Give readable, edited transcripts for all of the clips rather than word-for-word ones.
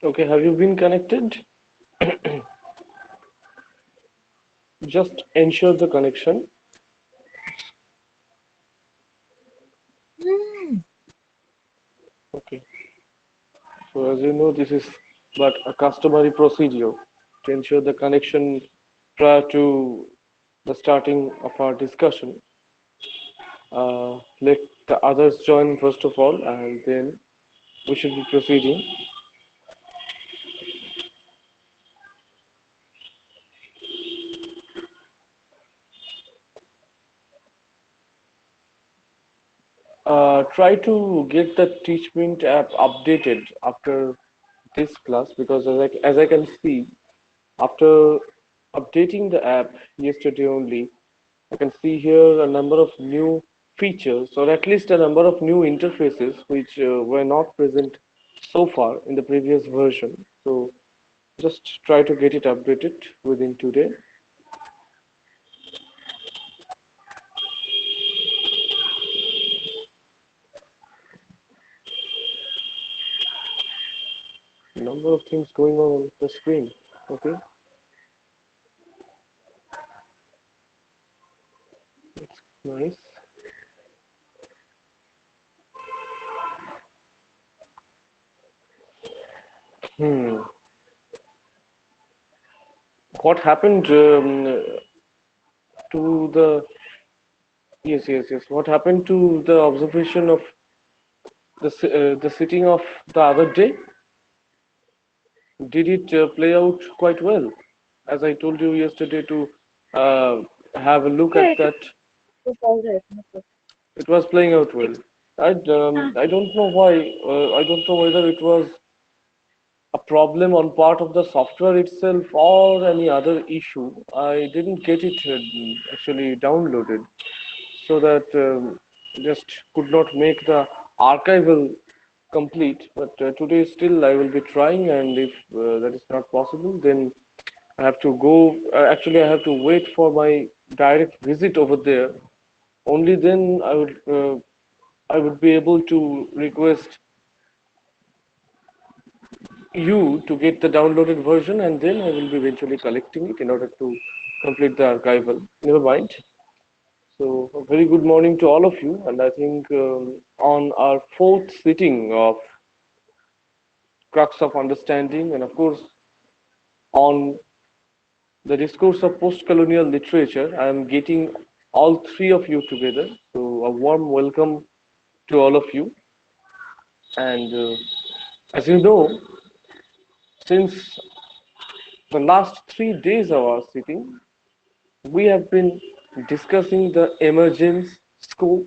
Okay, have you been connected? Just ensure the connection. Okay. So as you know, this is but a customary procedure to ensure the connection prior to the starting of our discussion. Let the others join first of all, and then we should be proceeding. Try to get the Teachment app updated after this class because as I can see, after updating the app yesterday only, I can see here a number of new features, or at least a number of new interfaces which were not present so far in the previous version. So just try to get it updated within today. Number of things going on the screen. Okay, that's nice. Hmm. What happened to the yes. What happened to the observation of the sitting of the other day? Did it play out quite well? As I told you yesterday to uh, have a look Yeah, at it that, was all right. No problem. it was playing out well. I don't know why. I don't know whether it was a problem on part of the software itself or any other issue. I didn't get it actually downloaded, so that just could not make the archival complete. But today still I will be trying, and if that is not possible, then I have to go. Actually, I have to wait for my direct visit over there. Only then I would be able to request you to get the downloaded version, and then I will be eventually collecting it in order to complete the archival. Never mind. So, a very good morning to all of you, and I think on our fourth sitting of Crux of Understanding, and of course on the discourse of post-colonial literature, I am getting all three of you together. So, a warm welcome to all of you. And as you know, since the last 3 days of our sitting, we have been discussing the emergence, scope,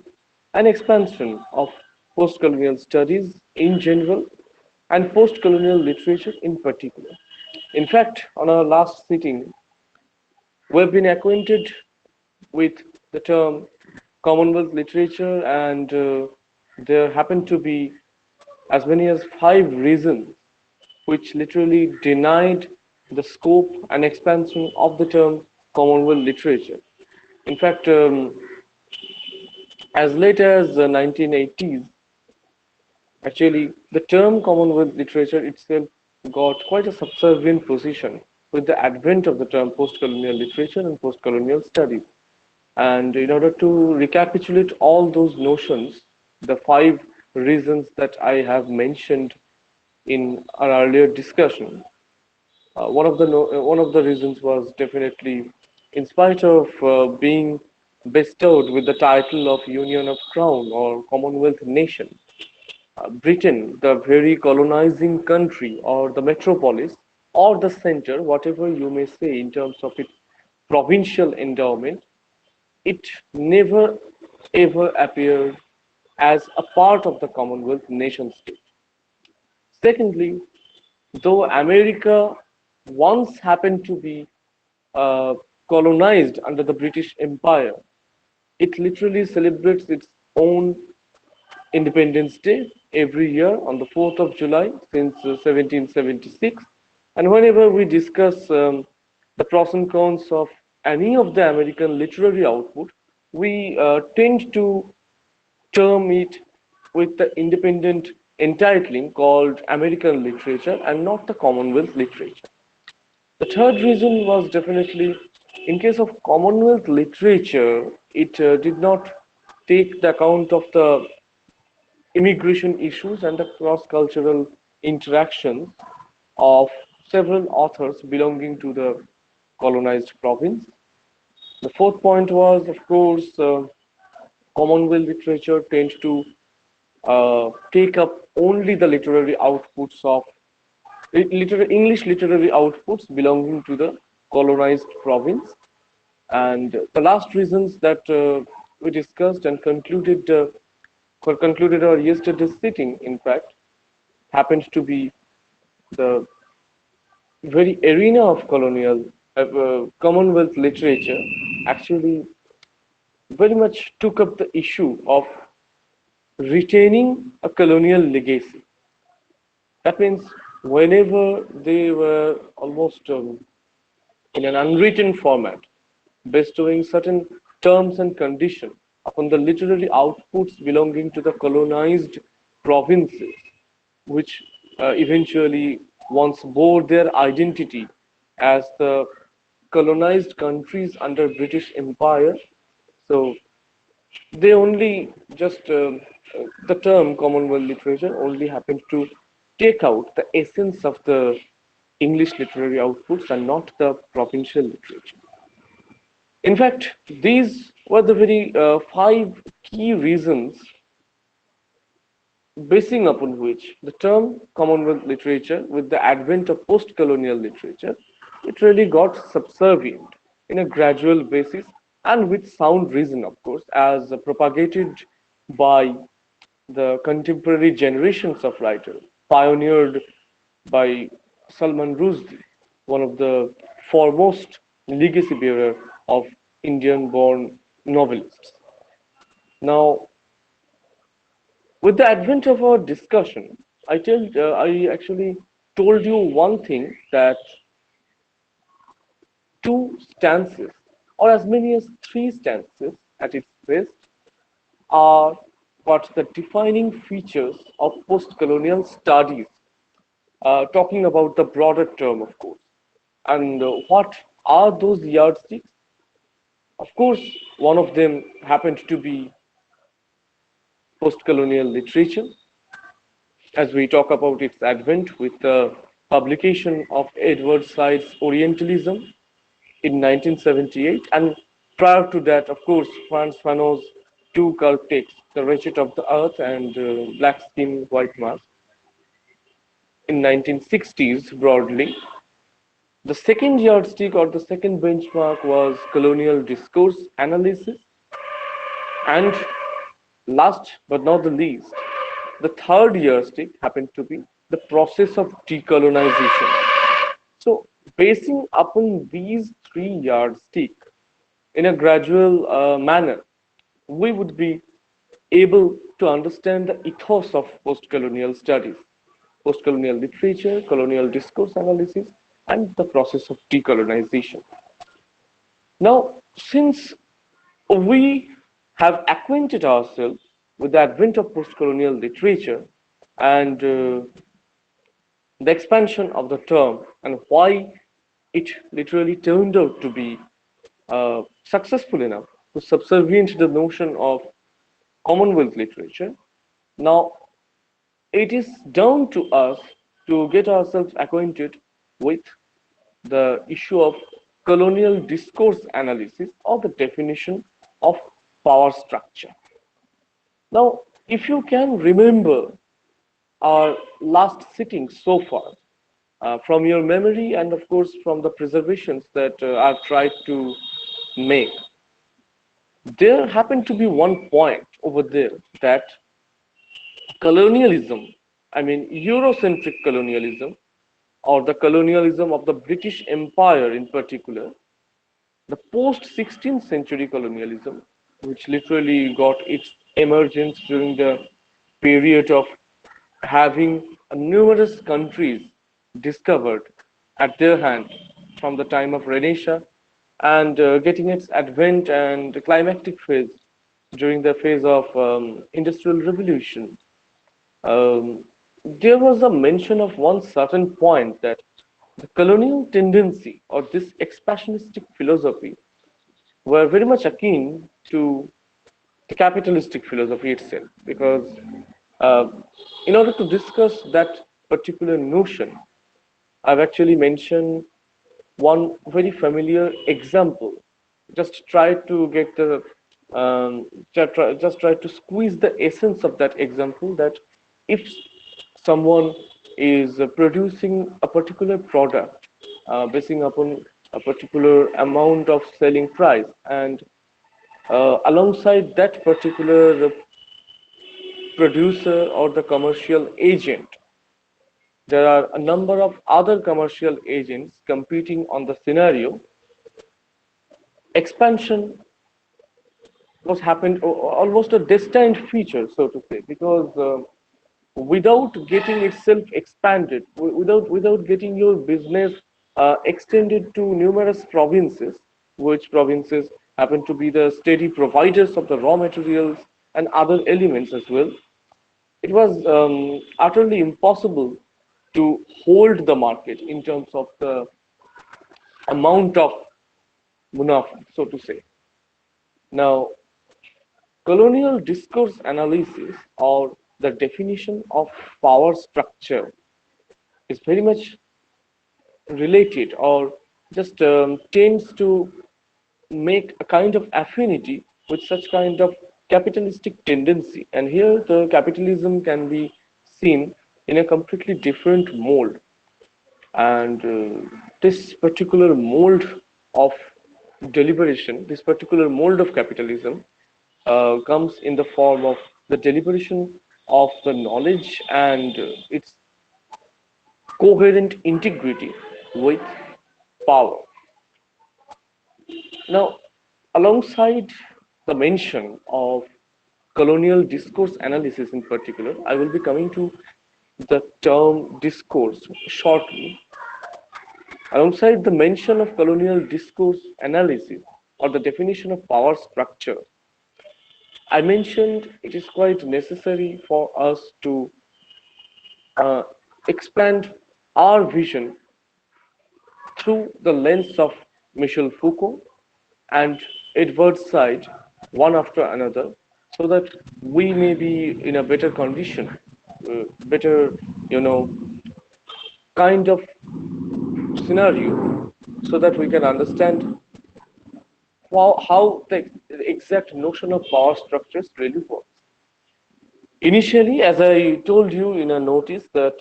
and expansion of post-colonial studies in general and post-colonial literature in particular. In fact, on our last sitting, we've been acquainted with the term Commonwealth literature, and there happen to be as many as 5 reasons which literally denied the scope and expansion of the term Commonwealth literature. In fact, as late as the 1980s, actually, the term Commonwealth literature itself got quite a subservient position with the advent of the term post-colonial literature and post-colonial studies. And in order to recapitulate all those notions, the 5 reasons that I have mentioned in our earlier discussion, one of the reasons was definitely, in spite of being bestowed with the title of Union of Crown or Commonwealth Nation, Britain, the very colonizing country or the metropolis or the center, whatever you may say in terms of its provincial endowment, it never ever appeared as a part of the Commonwealth nation state. Secondly, though America once happened to be uh, colonized under the British Empire, it literally celebrates its own Independence Day every year on the 4th of July since 1776. And whenever we discuss the pros and cons of any of the American literary output, we tend to term it with the independent entitling called American literature and not the Commonwealth literature. The third reason was definitely in case of Commonwealth literature, it did not take the account of the immigration issues and the cross cultural interactions of several authors belonging to the colonized province. The fourth point was, of course, Commonwealth literature tends to take up only the literary outputs of English literary outputs belonging to the colonized province. And the last reasons that we discussed and concluded our yesterday's sitting, in fact, happened to be the very arena of colonial Commonwealth literature actually very much took up the issue of retaining a colonial legacy. That means whenever they were almost in an unwritten format, bestowing certain terms and conditions upon the literary outputs belonging to the colonized provinces, which eventually once bore their identity as the colonized countries under British Empire. So they only just the term Commonwealth literature only happened to take out the essence of the English literary outputs and not the provincial literature. In fact, these were the very five key reasons basing upon which the term Commonwealth literature, with the advent of post-colonial literature, it really got subservient in a gradual basis and with sound reason, of course, as propagated by the contemporary generations of writers, pioneered by Salman Rushdie, one of the foremost legacy bearer of Indian-born novelists. Now, with the advent of our discussion, I actually told you one thing that two stances, or as many as three stances at its best, are what the defining features of post-colonial studies, talking about the broader term, of course. And what are those yardsticks? Of course, one of them happened to be post-colonial literature, as we talk about its advent with the publication of Edward Said's Orientalism in 1978, and prior to that, of course, Frantz Fanon's two cult texts, The Wretched of the Earth and Black Skin, White Mask, in 1960s broadly. The second yardstick or the second benchmark was colonial discourse analysis, and last but not the least, the third yardstick happened to be the process of decolonization. So, basing upon these three yardsticks in a gradual manner, we would be able to understand the ethos of post-colonial studies, post-colonial literature, colonial discourse analysis, and the process of decolonization. Now, since we have acquainted ourselves with the advent of post-colonial literature and the expansion of the term and why it literally turned out to be successful enough to subservient the notion of Commonwealth literature. Now, it is down to us to get ourselves acquainted with the issue of colonial discourse analysis or the definition of power structure. Now, if you can remember our last sitting so far, from your memory and of course from the preservations that I've tried to make, there happened to be one point over there that colonialism, I mean Eurocentric colonialism, or the colonialism of the British Empire in particular, the post 16th century colonialism, which literally got its emergence during the period of having numerous countries discovered at their hand from the time of Renaissance and getting its advent and climactic phase during the phase of industrial revolution, there was a mention of one certain point that the colonial tendency or this expansionistic philosophy were very much akin to the capitalistic philosophy itself. Because uh, in order to discuss that particular notion, I've actually mentioned one very familiar example. Just try to get the just try to squeeze the essence of that example. That if someone is producing a particular product, basing upon a particular amount of selling price, and alongside that particular producer or the commercial agent, there are a number of other commercial agents competing on the scenario. Expansion was happened almost a destined feature, so to say, because without getting itself expanded, without getting your business extended to numerous provinces, which provinces happen to be the steady providers of the raw materials and other elements as well, it was utterly impossible to hold the market in terms of the amount of munafa, so to say. Now, colonial discourse analysis or the definition of power structure is very much related or just tends to make a kind of affinity with such kind of capitalistic tendency. And here the capitalism can be seen in a completely different mold. And this particular mold of deliberation, this particular mold of capitalism comes in the form of the deliberation of the knowledge and its coherent integrity with power. Now, alongside the mention of colonial discourse analysis in particular, I will be coming to the term discourse shortly. Alongside the mention of colonial discourse analysis or the definition of power structure, I mentioned it is quite necessary for us to uh, expand our vision through the lens of Michel Foucault and Edward Said, one after another, so that we may be in a better condition, better, you know, kind of scenario, so that we can understand how the exact notion of power structures really works. Initially, as I told you in a notice, that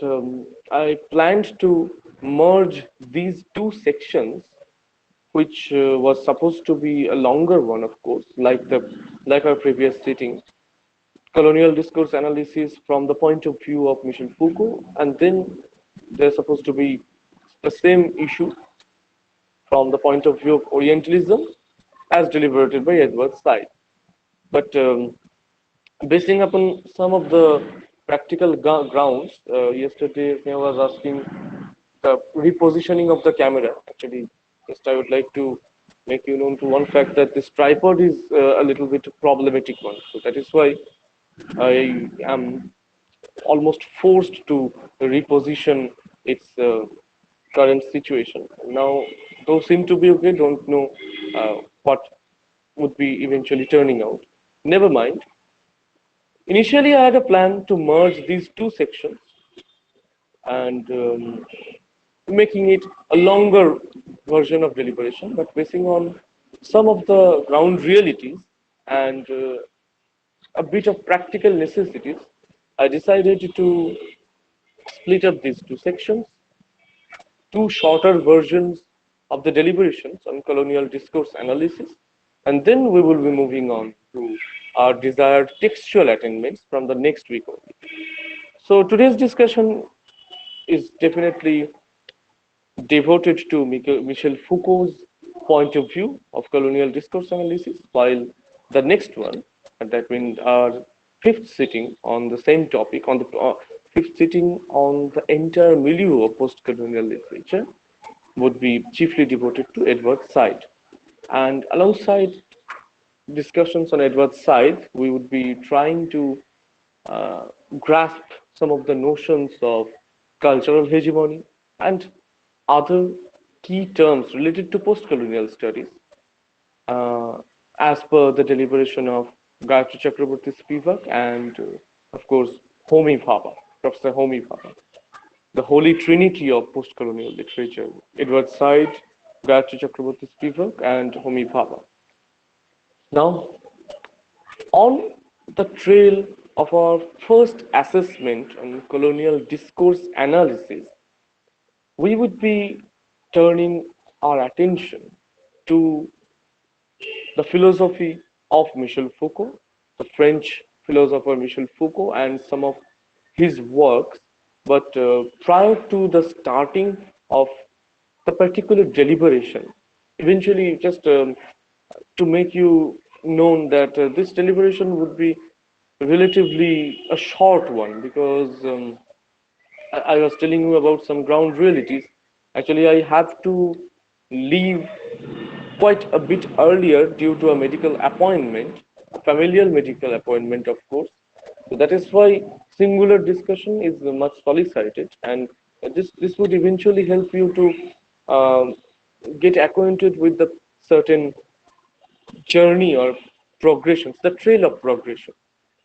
I planned to merge these two sections, which was supposed to be a longer one, of course, like our previous sitting, colonial discourse analysis from the point of view of Michel Foucault, and then there's supposed to be the same issue from the point of view of Orientalism, as deliberated by Edward Said. But basing upon some of the practical grounds, yesterday I was asking the repositioning of the camera. Actually, just I would like to make you known to one fact that this tripod is a little bit problematic one. So that is why I am almost forced to reposition its current situation. Now, those seem to be okay. Don't know what would be eventually turning out. Never mind. Initially, I had a plan to merge these two sections and making it a longer version of deliberation, but basing on some of the ground realities and a bit of practical necessities, I decided to split up these two sections, two shorter versions of the deliberations on colonial discourse analysis, and then we will be moving on to our desired textual attainments from the next week only. So today's discussion is definitely devoted to Michel Foucault's point of view of colonial discourse analysis, while the next one, and that means our fifth sitting on the same topic, on the fifth sitting on the entire milieu of post-colonial literature, would be chiefly devoted to Edward Said. And alongside discussions on Edward's side, we would be trying to uh, grasp some of the notions of cultural hegemony and other key terms related to post-colonial studies uh, as per the deliberation of Gayatri Chakraborty Spivak and, of course, Homi Bhabha, Professor Homi Bhabha, the holy trinity of post-colonial literature, Edward Said, Gayatri Chakraborty Spivak, and Homi Bhabha. Now, on the trail of our first assessment on colonial discourse analysis, we would be turning our attention to the philosophy of Michel Foucault, the French philosopher Michel Foucault, and some of his works. But prior to the starting of the particular deliberation, eventually, just to make you known that this deliberation would be relatively a short one because I was telling you about some ground realities. Actually, I have to leave quite a bit earlier due to a medical appointment, a familial medical appointment, of course. So that is why singular discussion is much solicited, and this would eventually help you to um, get acquainted with the certain journey or progressions, the trail of progression.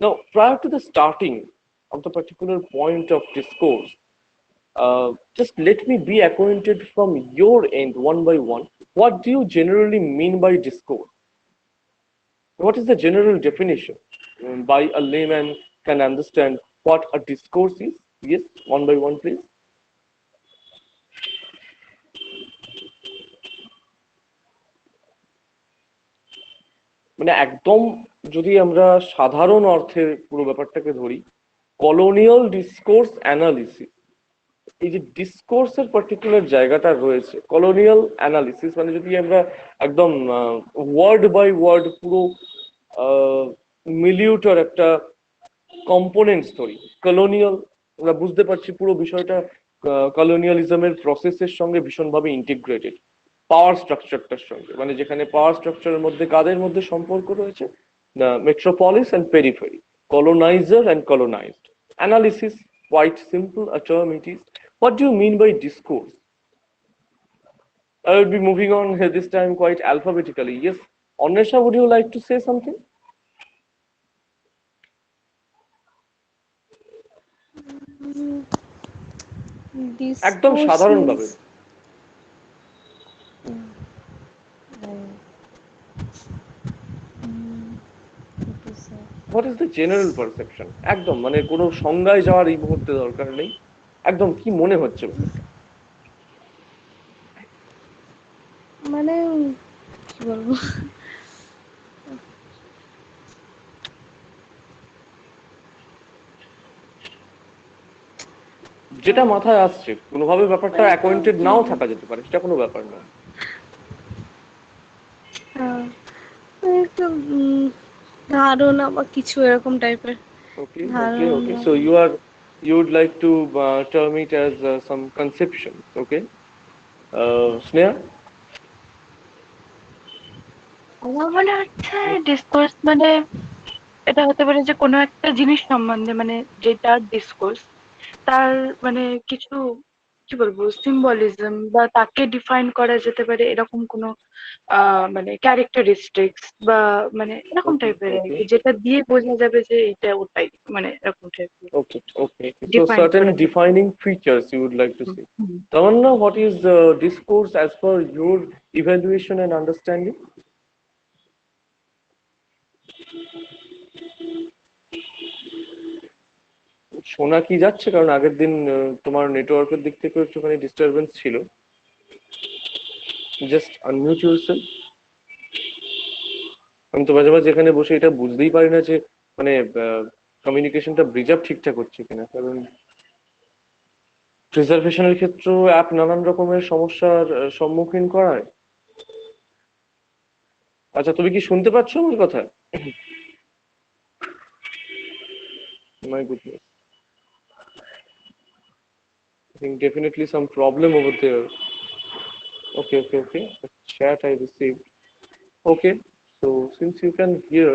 Now, prior to the starting of the particular point of discourse, just let me be acquainted from your end one by one. What do you generally mean by discourse? What is the general definition? By a layman can understand what a discourse is? Yes, one by one, please. মানে একদম যদি আমরা সাধারণ অর্থে পুরো ব্যাপারটাকে ধরি, colonial discourse analysis, এই যে ডিসকোর্সের পার্টিকুলার জায়গাটা রয়েছে, কলোনিয়াল অ্যানালিসিস মানে যদি আমরা একদম ওয়ার্ড বাই ওয়ার্ড পুরো মিলিউটার একটা কম্পোনেন্টস ধরি, কলোনিয়াল, আমরা বুঝতে পারছি পুরো বিষয়টা কলোনিয়ালিজমের প্রসেসের সঙ্গে ভীষণভাবে ইন্টিগ্রেটেড, পাওয়ার স্ট্রাকচারটার সঙ্গে, মানে যেখানে পাওয়ার স্ট্রাকচারের মধ্যে কাদের মধ্যে সম্পর্ক রয়েছে, metropolis and periphery, colonizer and colonized. Analysis, quite simple a term it is. What do you mean by discourse? I will be moving on this time quite alphabetically. Yes, Onesha, would you like to say something? একদম Discourse সাধারণভাবে। means what to say? What is the general perception? একদম মানে কোনো সংজ্ঞায় যাওয়ার এই মুহূর্তে দরকার নেই, একদম কি মনে হচ্ছে ব্যাপারটা? মানে কি বলবো, যেটা মাথায় আসছে, কোনোভাবে ব্যাপারটা মানে একটা অ্যাকোয়েন্টেড নাও থাকা যেতে পারে, সেটা কোনো ব্যাপার না। মানে একটা ধারণা বা কিছু এরকম টাইপের Okay, okay, okay. ধারণা। So you would like to term it as some conceptions, okay? Sneha? আমার মনে হচ্ছে ডিসকোর্স মানে এটা হতে পারে যে কোনো একটা জিনিস সম্বন্ধে মানে যেটা ডিসকোর্স তার মানে কিছু কি বলবো সিম্বলিজম বা তাকে ডিফাইন করা যেতে পারে এরকম কোনো মানে ক্যারেক্টারিস্টিক্স বা মানে এরকম Okay, টাইপের আর কি okay, যেটা দিয়ে বোঝা যাবে যে এটা ওটাই মানে এরকম টাইপের okay, okay. So ডিফাইন করা certain যাবে। defining features you would like to hmm, see. Hmm. Tamanna, what is discourse as per your evaluation and understanding? শোনা কি যাচ্ছে? কারণ আগের দিন তোমার নেটওয়ার্কের দিক থেকে একটুখানি ডিস্টারবেন্স ছিল। Just unmute yourself. আমি তো মাঝে মাঝে এখানে বসে এটা বুঝতেই পারি না যে মানে কমিউনিকেশনটা ব্রিজ আপ ঠিকঠাক হচ্ছে কিনা, কারণ প্রিজার্ভেশনের ক্ষেত্রেও অ্যাপ নানান রকমের সমস্যার সম্মুখীন করায়। আচ্ছা, তুমি কি শুনতে পাচ্ছ আমার কথা? My goodness, I think definitely some problem over there. Okay, okay, okay. The chat I received. Okay. So since you can hear,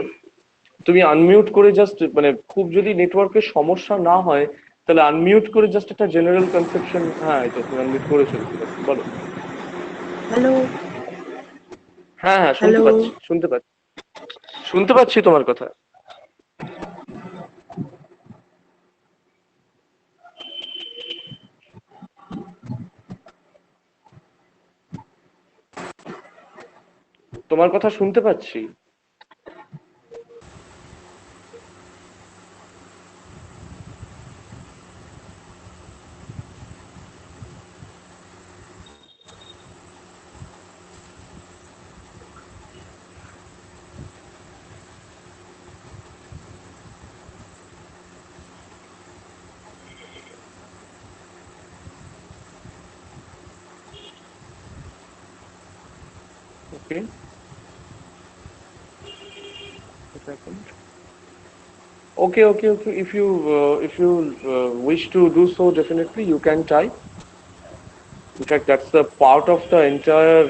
তুমি আনমিউট করে জাস্ট মানে খুব যদি নেটওয়ার্কের সমস্যা না হয় তাহলে আনমিউট করে জাস্ট একটা জেনারেল কনসেপশন, হ্যাঁ এই তো তুমি আনমিউট করেছো দেখতে পাচ্ছি, বলো। হ্যালো। হ্যাঁ হ্যাঁ শুনতে হ্যালো। পাচ্ছি, শুনতে পাচ্ছি, শুনতে পাচ্ছি তোমার কথা। তোমার কথা শুনতে পাচ্ছি। ওকে, okay, okay, okay. If you wish to do so, definitely you can type. In fact, that's the part of the entire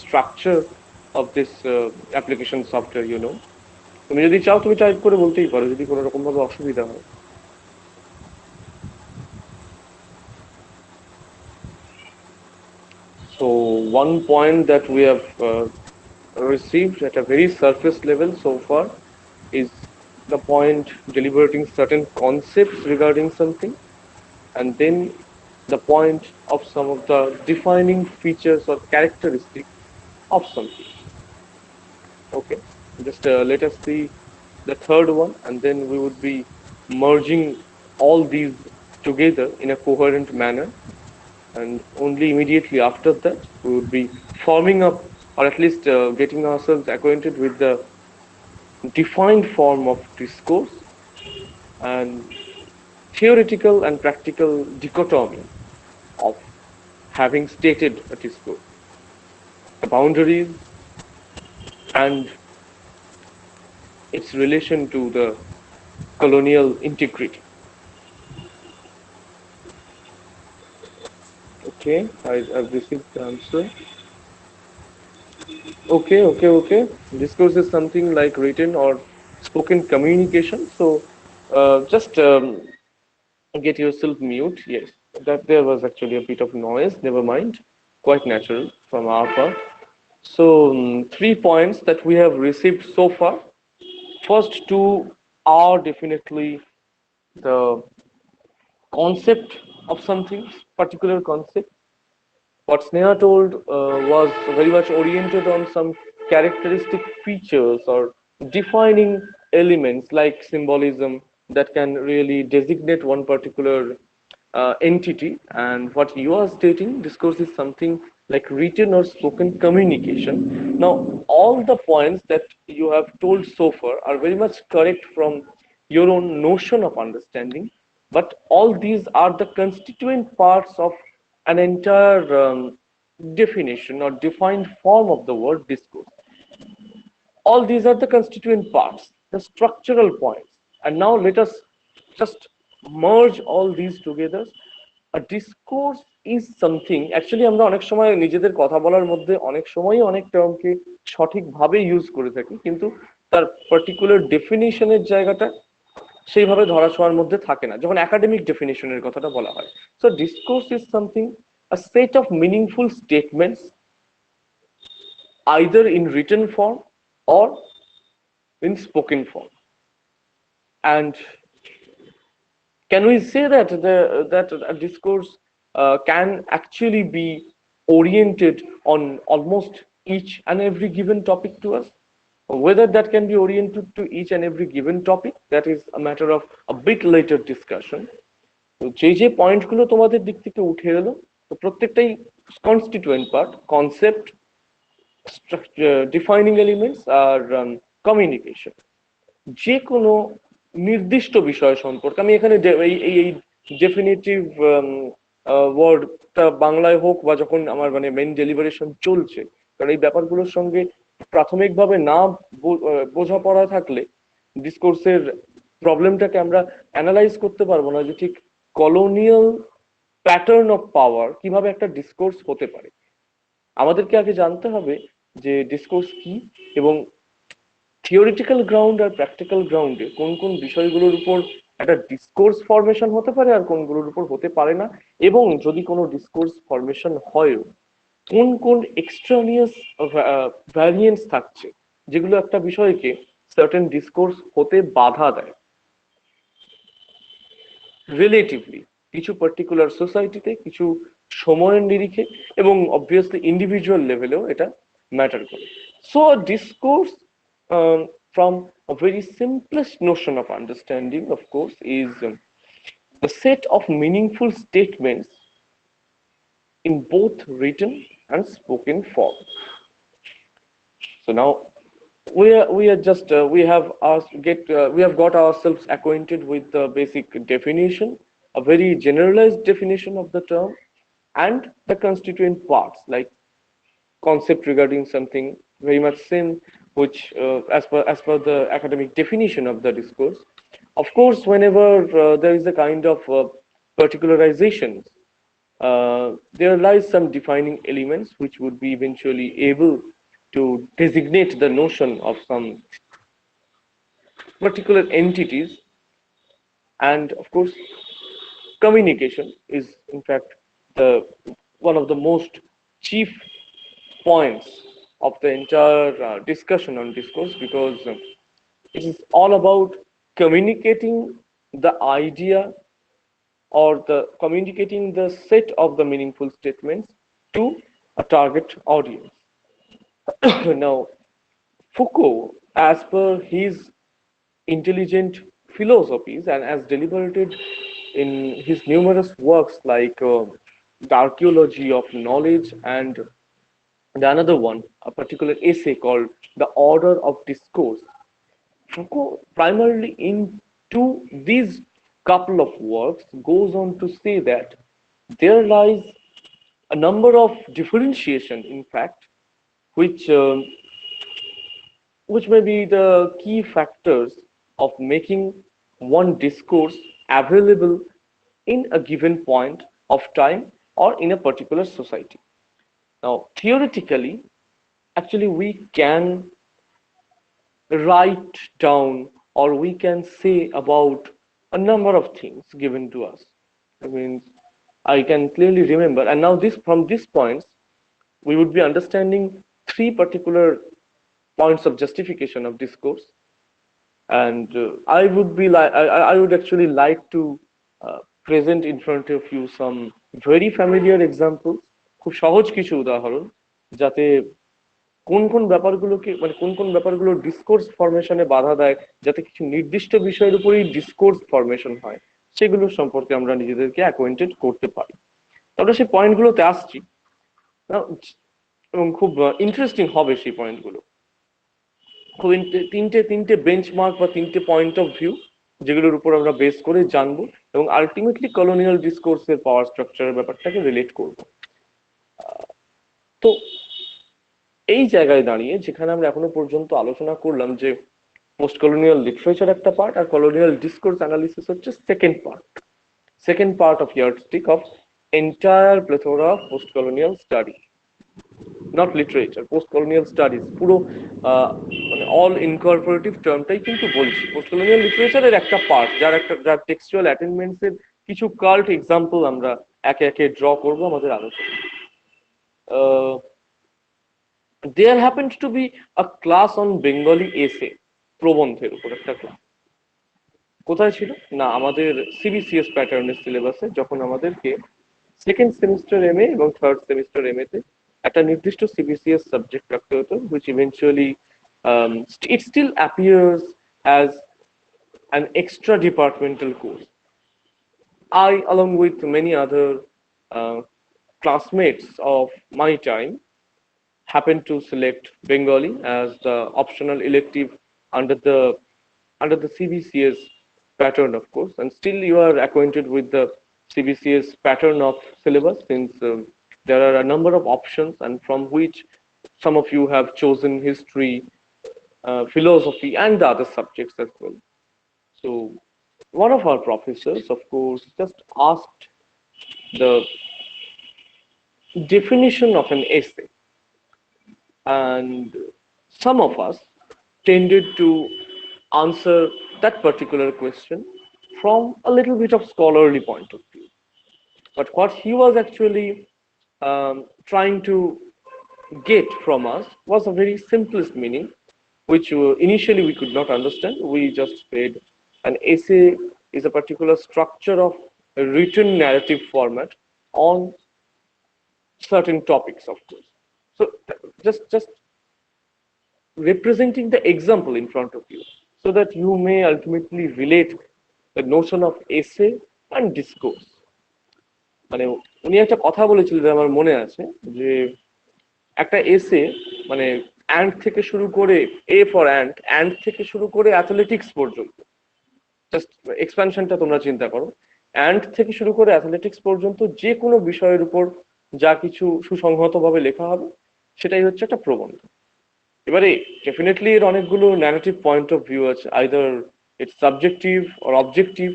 structure of this application software. You know, তুমি যদি চাও তুমি টাইপ করে বলতেই পারো যদি কোনো রকম ভাবে অসুবিধা হয়। So one point that we have received at a very surface level so far is the point deliberating certain concepts regarding something, and then the point of some of the defining features or characteristics of something. Okay, just let us see the third one, and then we would be merging all these together in a coherent manner, and only immediately after that we would be forming up, or at least getting ourselves acquainted with the defined form of discourse and theoretical and practical dichotomy of having stated a discourse, the boundaries and its relation to the colonial integrity. Okay, I've received the answer. Okay, okay, okay. Discourse is something like written or spoken communication. So just get yourself mute. Yes, that there was actually a bit of noise. Never mind. Quite natural from our part. So 3 points that we have received so far. First two are definitely the concept of something, particular concept. What Sneha told was very much oriented on some characteristic features or defining elements like symbolism that can really designate one particular entity. And what you are stating, discourse is something like written or spoken communication. Now, all the points that you have told so far are very much correct from your own notion of understanding, but all these are the constituent parts of an entire definition or defined form of the word discourse. All these are the constituent parts, the structural points. And now let us just merge all these together. A discourse is something, actually আমরা অনেক সময় নিজেদের কথা বলার মধ্যে অনেক সময়ই অনেক টার্মকে সঠিকভাবে ইউজ করে থাকি, কিন্তু তার পার্টিকুলার ডেফিনিশনের জায়গাটা সেইভাবে ধরাছোঁয়ার মধ্যে থাকে না যখন একাডেমিক ডেফিনিশনের কথাটা বলা হয়। So discourse is something, a set of meaningful statements either in written form or in spoken form. And can we say that that a discourse can actually be oriented on almost each and every given topic to us? Whether that can be oriented to each and every given topic, that is a matter of a bit later discussion. তো যে যে পয়েন্টগুলো তোমাদের দিক থেকে উঠে এলো, তো প্রত্যেকটাই constituent part, concept, defining elements আর কমিউনিকেশন। যে কোনো নির্দিষ্ট বিষয় সম্পর্কে আমি এখানে এই ডেফিনিটিভ ওয়ার্ডটা বাংলায় হোক বা যখন আমার মানে মেইন ডেলিভারেশন চলছে, কারণ এই ব্যাপারগুলোর সঙ্গে প্রাথমিকভাবে না বোঝাপড়া থাকলে ডিসকোর্সের প্রবলেমটাকে আমরা অ্যানালাইজ করতে পারবো না যে ঠিক কলোনিয়াল প্যাটার্ন অফ পাওয়ার কিভাবে একটা ডিসকোর্স হতে পারে। আমাদেরকে আগে জানতে হবে যে ডিসকোর্স কি এবং থিওরিটিক্যাল গ্রাউন্ড আর প্র্যাকটিক্যাল গ্রাউন্ডে কোন কোন বিষয়গুলোর উপর একটা ডিসকোর্স ফরমেশন হতে পারে আর কোনগুলোর উপর হতে পারে না, এবং যদি কোনো ডিসকোর্স ফরমেশন হয়ও কোন কোন এক্সট্রানিয়াস ভ্যারিয়েন্টস থাকছে যেগুলো একটা বিষয়কে সার্টেন ডিসকোর্স হতে বাধা দেয় রিলেটিভলি কিছু পার্টিকুলার সোসাইটিতে, কিছু সময়ের নিরিখে, এবং অবভিয়াসলি ইন্ডিভিজুয়াল লেভেলেও এটা ম্যাটার করে। So discourse from a very simplest notion of understanding, of course, is the set of meaningful statements in both written and spoken form. So now we are just we have got ourselves acquainted with the basic definition, a very generalized definition of the term, and the constituent parts like concept regarding something very much same, which as per the academic definition of the discourse. Of course, whenever there is a kind of particularization, there lies some defining elements which would be eventually able to designate the notion of some particular entities. And of course, communication is in fact the one of the most chief points of the entire discussion on discourse, because it is all about communicating the idea or the communicating the set of the meaningful statements to a target audience. Now, Foucault, as per his intelligent philosophies and as deliberated in his numerous works like the archaeology of knowledge and the another one, a particular essay called The Order of Discourse, Foucault, primarily into these couple of works, goes on to say that there lies a number of differentiation, in fact, which which may be the key factors of making one discourse available in a given point of time or in a particular society. Now, theoretically, actually, we can write down or we can say about a number of things given to us. I mean, I can clearly remember, and now this from these points, we would be understanding three particular points of justification of discourse, and I would actually like to present in front of you some very familiar examples, খুব সহজ কিছু উদাহরণ, যাতে কোন কোন ব্যাপারগুলোকে মানে কোন কোন ব্যাপারগুলো ডিসকোর্স ফরমেশনে বাধা দেয়, যাতে কিছু নির্দিষ্ট বিষয়ের উপরেই ডিসকোর্স ফরমেশন হয়, সেগুলো সম্পর্কে আমরা নিজেদেরকে অ্যাকোয়েন্টেড করতে পারি। আমরা সেই পয়েন্টগুলোতে আসছি এবং খুব ইন্টারেস্টিং হবে সেই পয়েন্টগুলো। খুব তিনটে তিনটে বেঞ্চমার্ক বা তিনটে পয়েন্ট অফ ভিউ যেগুলোর উপর আমরা বেস করে জানবো এবং আলটিমেটলি কলোনিয়াল ডিসকোর্সের পাওয়ার স্ট্রাকচারের ব্যাপারটাকে রিলেট করবো। তো এই জায়গায় দাঁড়িয়ে যেখানে আমরা এখনো পর্যন্ত আলোচনা করলাম যে পোস্ট কলোনিয়াল লিটারেচার একটা পার্ট আর কলোনিয়াল ডিসকোর্স অ্যানালিসিস হচ্ছে second part of yardstick of entire plethora of post colonial study, not literature, post colonial studies পুরো মানে অল ইনকর্পোরেটিভ টার্মটাই কিন্তু বলছি। পোস্ট কলোনিয়াল লিটারেচারের একটা পার্ট যার টেক্সচুয়াল অ্যাটেনমেন্টস এর কিছু কাল্ট এক্সাম্পল আমরা একে একে ড্র করবো আমাদের আলোচনা। There happened to be a class on Bengali essay, প্রবন্ধের উপর একটা ক্লাস। কোথায় ছিল না আমাদের সিবিসিএস প্যাটার্নের সিলেবাসে, যখন আমাদেরকে সেকেন্ড সেমিস্টার এম এ এবং থার্ড সেমিস্টার এম এ তে একটা নির্দিষ্ট সিবিসিএস সাবজেক্ট রাখতে হতো, which eventually it still appears as an extra departmental course. I, along with many other classmates of my time, happened to select Bengali as the optional elective under the CBCS pattern, of course, and still you are acquainted with the CBCS pattern of syllabus, since there are a number of options, and from which some of you have chosen history, philosophy, and the other subjects as well. So one of our professors, of course, just asked the definition of an essay, and some of us tended to answer that particular question from a little bit of scholarly point of view. But what he was actually trying to get from us was a very simplest meaning, which initially we could not understand. We just said an essay is a particular structure of a written narrative format on certain topics, of course. So just representing the example in front of you so that you may ultimately relate the notion of essay and discourse. মানে উনি একটা কথা বলেছিলেন যে আমার মনে আছে যে একটা এসে মানে অ্যান্ড থেকে শুরু করে এ ফর অ্যান্ড থেকে শুরু করে অ্যাথলেটিক্স পর্যন্ত, জাস্ট এক্সপ্যানশনটা তোমরা চিন্তা করো, অ্যান্ড থেকে শুরু করে অ্যাথলেটিক্স পর্যন্ত যে কোনো বিষয়ের উপর যা কিছু সুসংহতভাবে লেখা হবে সেটাই হচ্ছে একটা প্রবন্ধ। এবারে ডেফিনেটলি এর অনেকগুলো ন্যারেটিভ পয়েন্ট অফ ভিউ আছে, either it's subjective or objective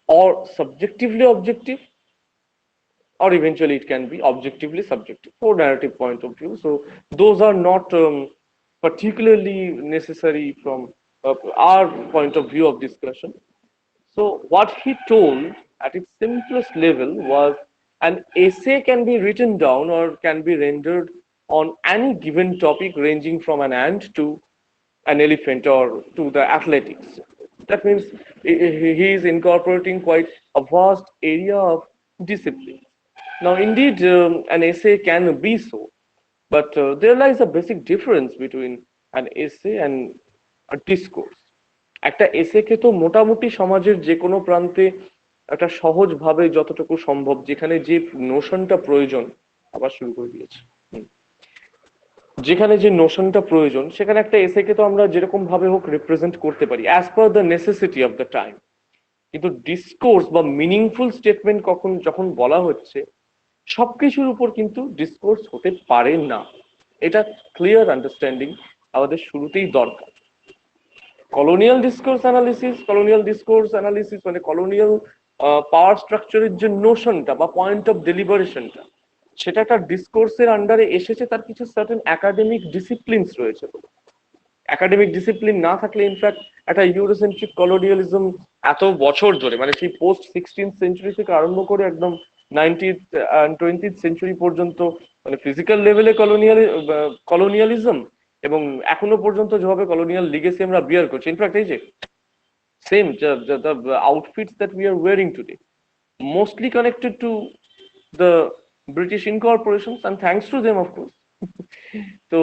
or subjectively objective, or eventually it can be objectively subjective for narrative point of view. So those are not particularly necessary from our point of view of discussion. So what he told at its simplest level was an essay can be written down or can be rendered on any given topic ranging from an ant to an elephant or to the athletics. That means he is incorporating quite a vast area of discipline. Now, indeed, an essay can be so, but there lies a basic difference between an essay and a discourse. একটা এসেকে তো মোটামুটি সমাজের যে কোনো প্রান্তে একটা সহজভাবে যতটুকু সম্ভব যেখানে যে নোশনটা প্রয়োজন, আবার শুরু করে দিয়েছে, যেখানে যে নোশনটা প্রয়োজন সেখানে একটা এসেকে তো আমরা যেরকম ভাবে হোক রিপ্রেজেন্ট করতে পারি as per the necessity of the time. কিন্তু ডিসকোর্স বা মিনিংফুল স্টেটমেন্ট যখন বলা হচ্ছে সবকিছুর উপর কিন্তু ডিসকোর্স হতে পারে না, এটা ক্লিয়ার আন্ডারস্ট্যান্ডিং আমাদের শুরুতেই দরকার। কলোনিয়াল ডিসকোর্স অ্যানালিসিস মানে কলোনিয়াল পাওয়ার স্ট্রাকচারের যে নোশনটা বা পয়েন্ট অফ ডেলিভারেশনটা সেটা একটা ডিসকোর্সের আন্ডারে এসেছে, তার কিছু সার্টেন একাডেমিক ডিসিপ্লিনস রয়েছে। একাডেমিক ডিসিপ্লিন না থাকলে ইনফ্যাক্ট একটা ইউরোসেন্ট্রিক কলোনিয়ালিজম এত বছর ধরে মানে সেই পোস্ট 16th সেঞ্চুরি থেকে আরম্ভ করে একদম 19th and 20th সেঞ্চুরি পর্যন্ত মানে ফিজিক্যাল লেভেলে কলোনিয়ালিজম এবং এখনো পর্যন্ত যেভাবে কলোনিয়াল লিগেসি আমরা বিয়ার করছি, ইনফ্যাক্ট এই যে same the outfits that we are wearing today mostly connected to the British incorporations and thanks to them of course. তো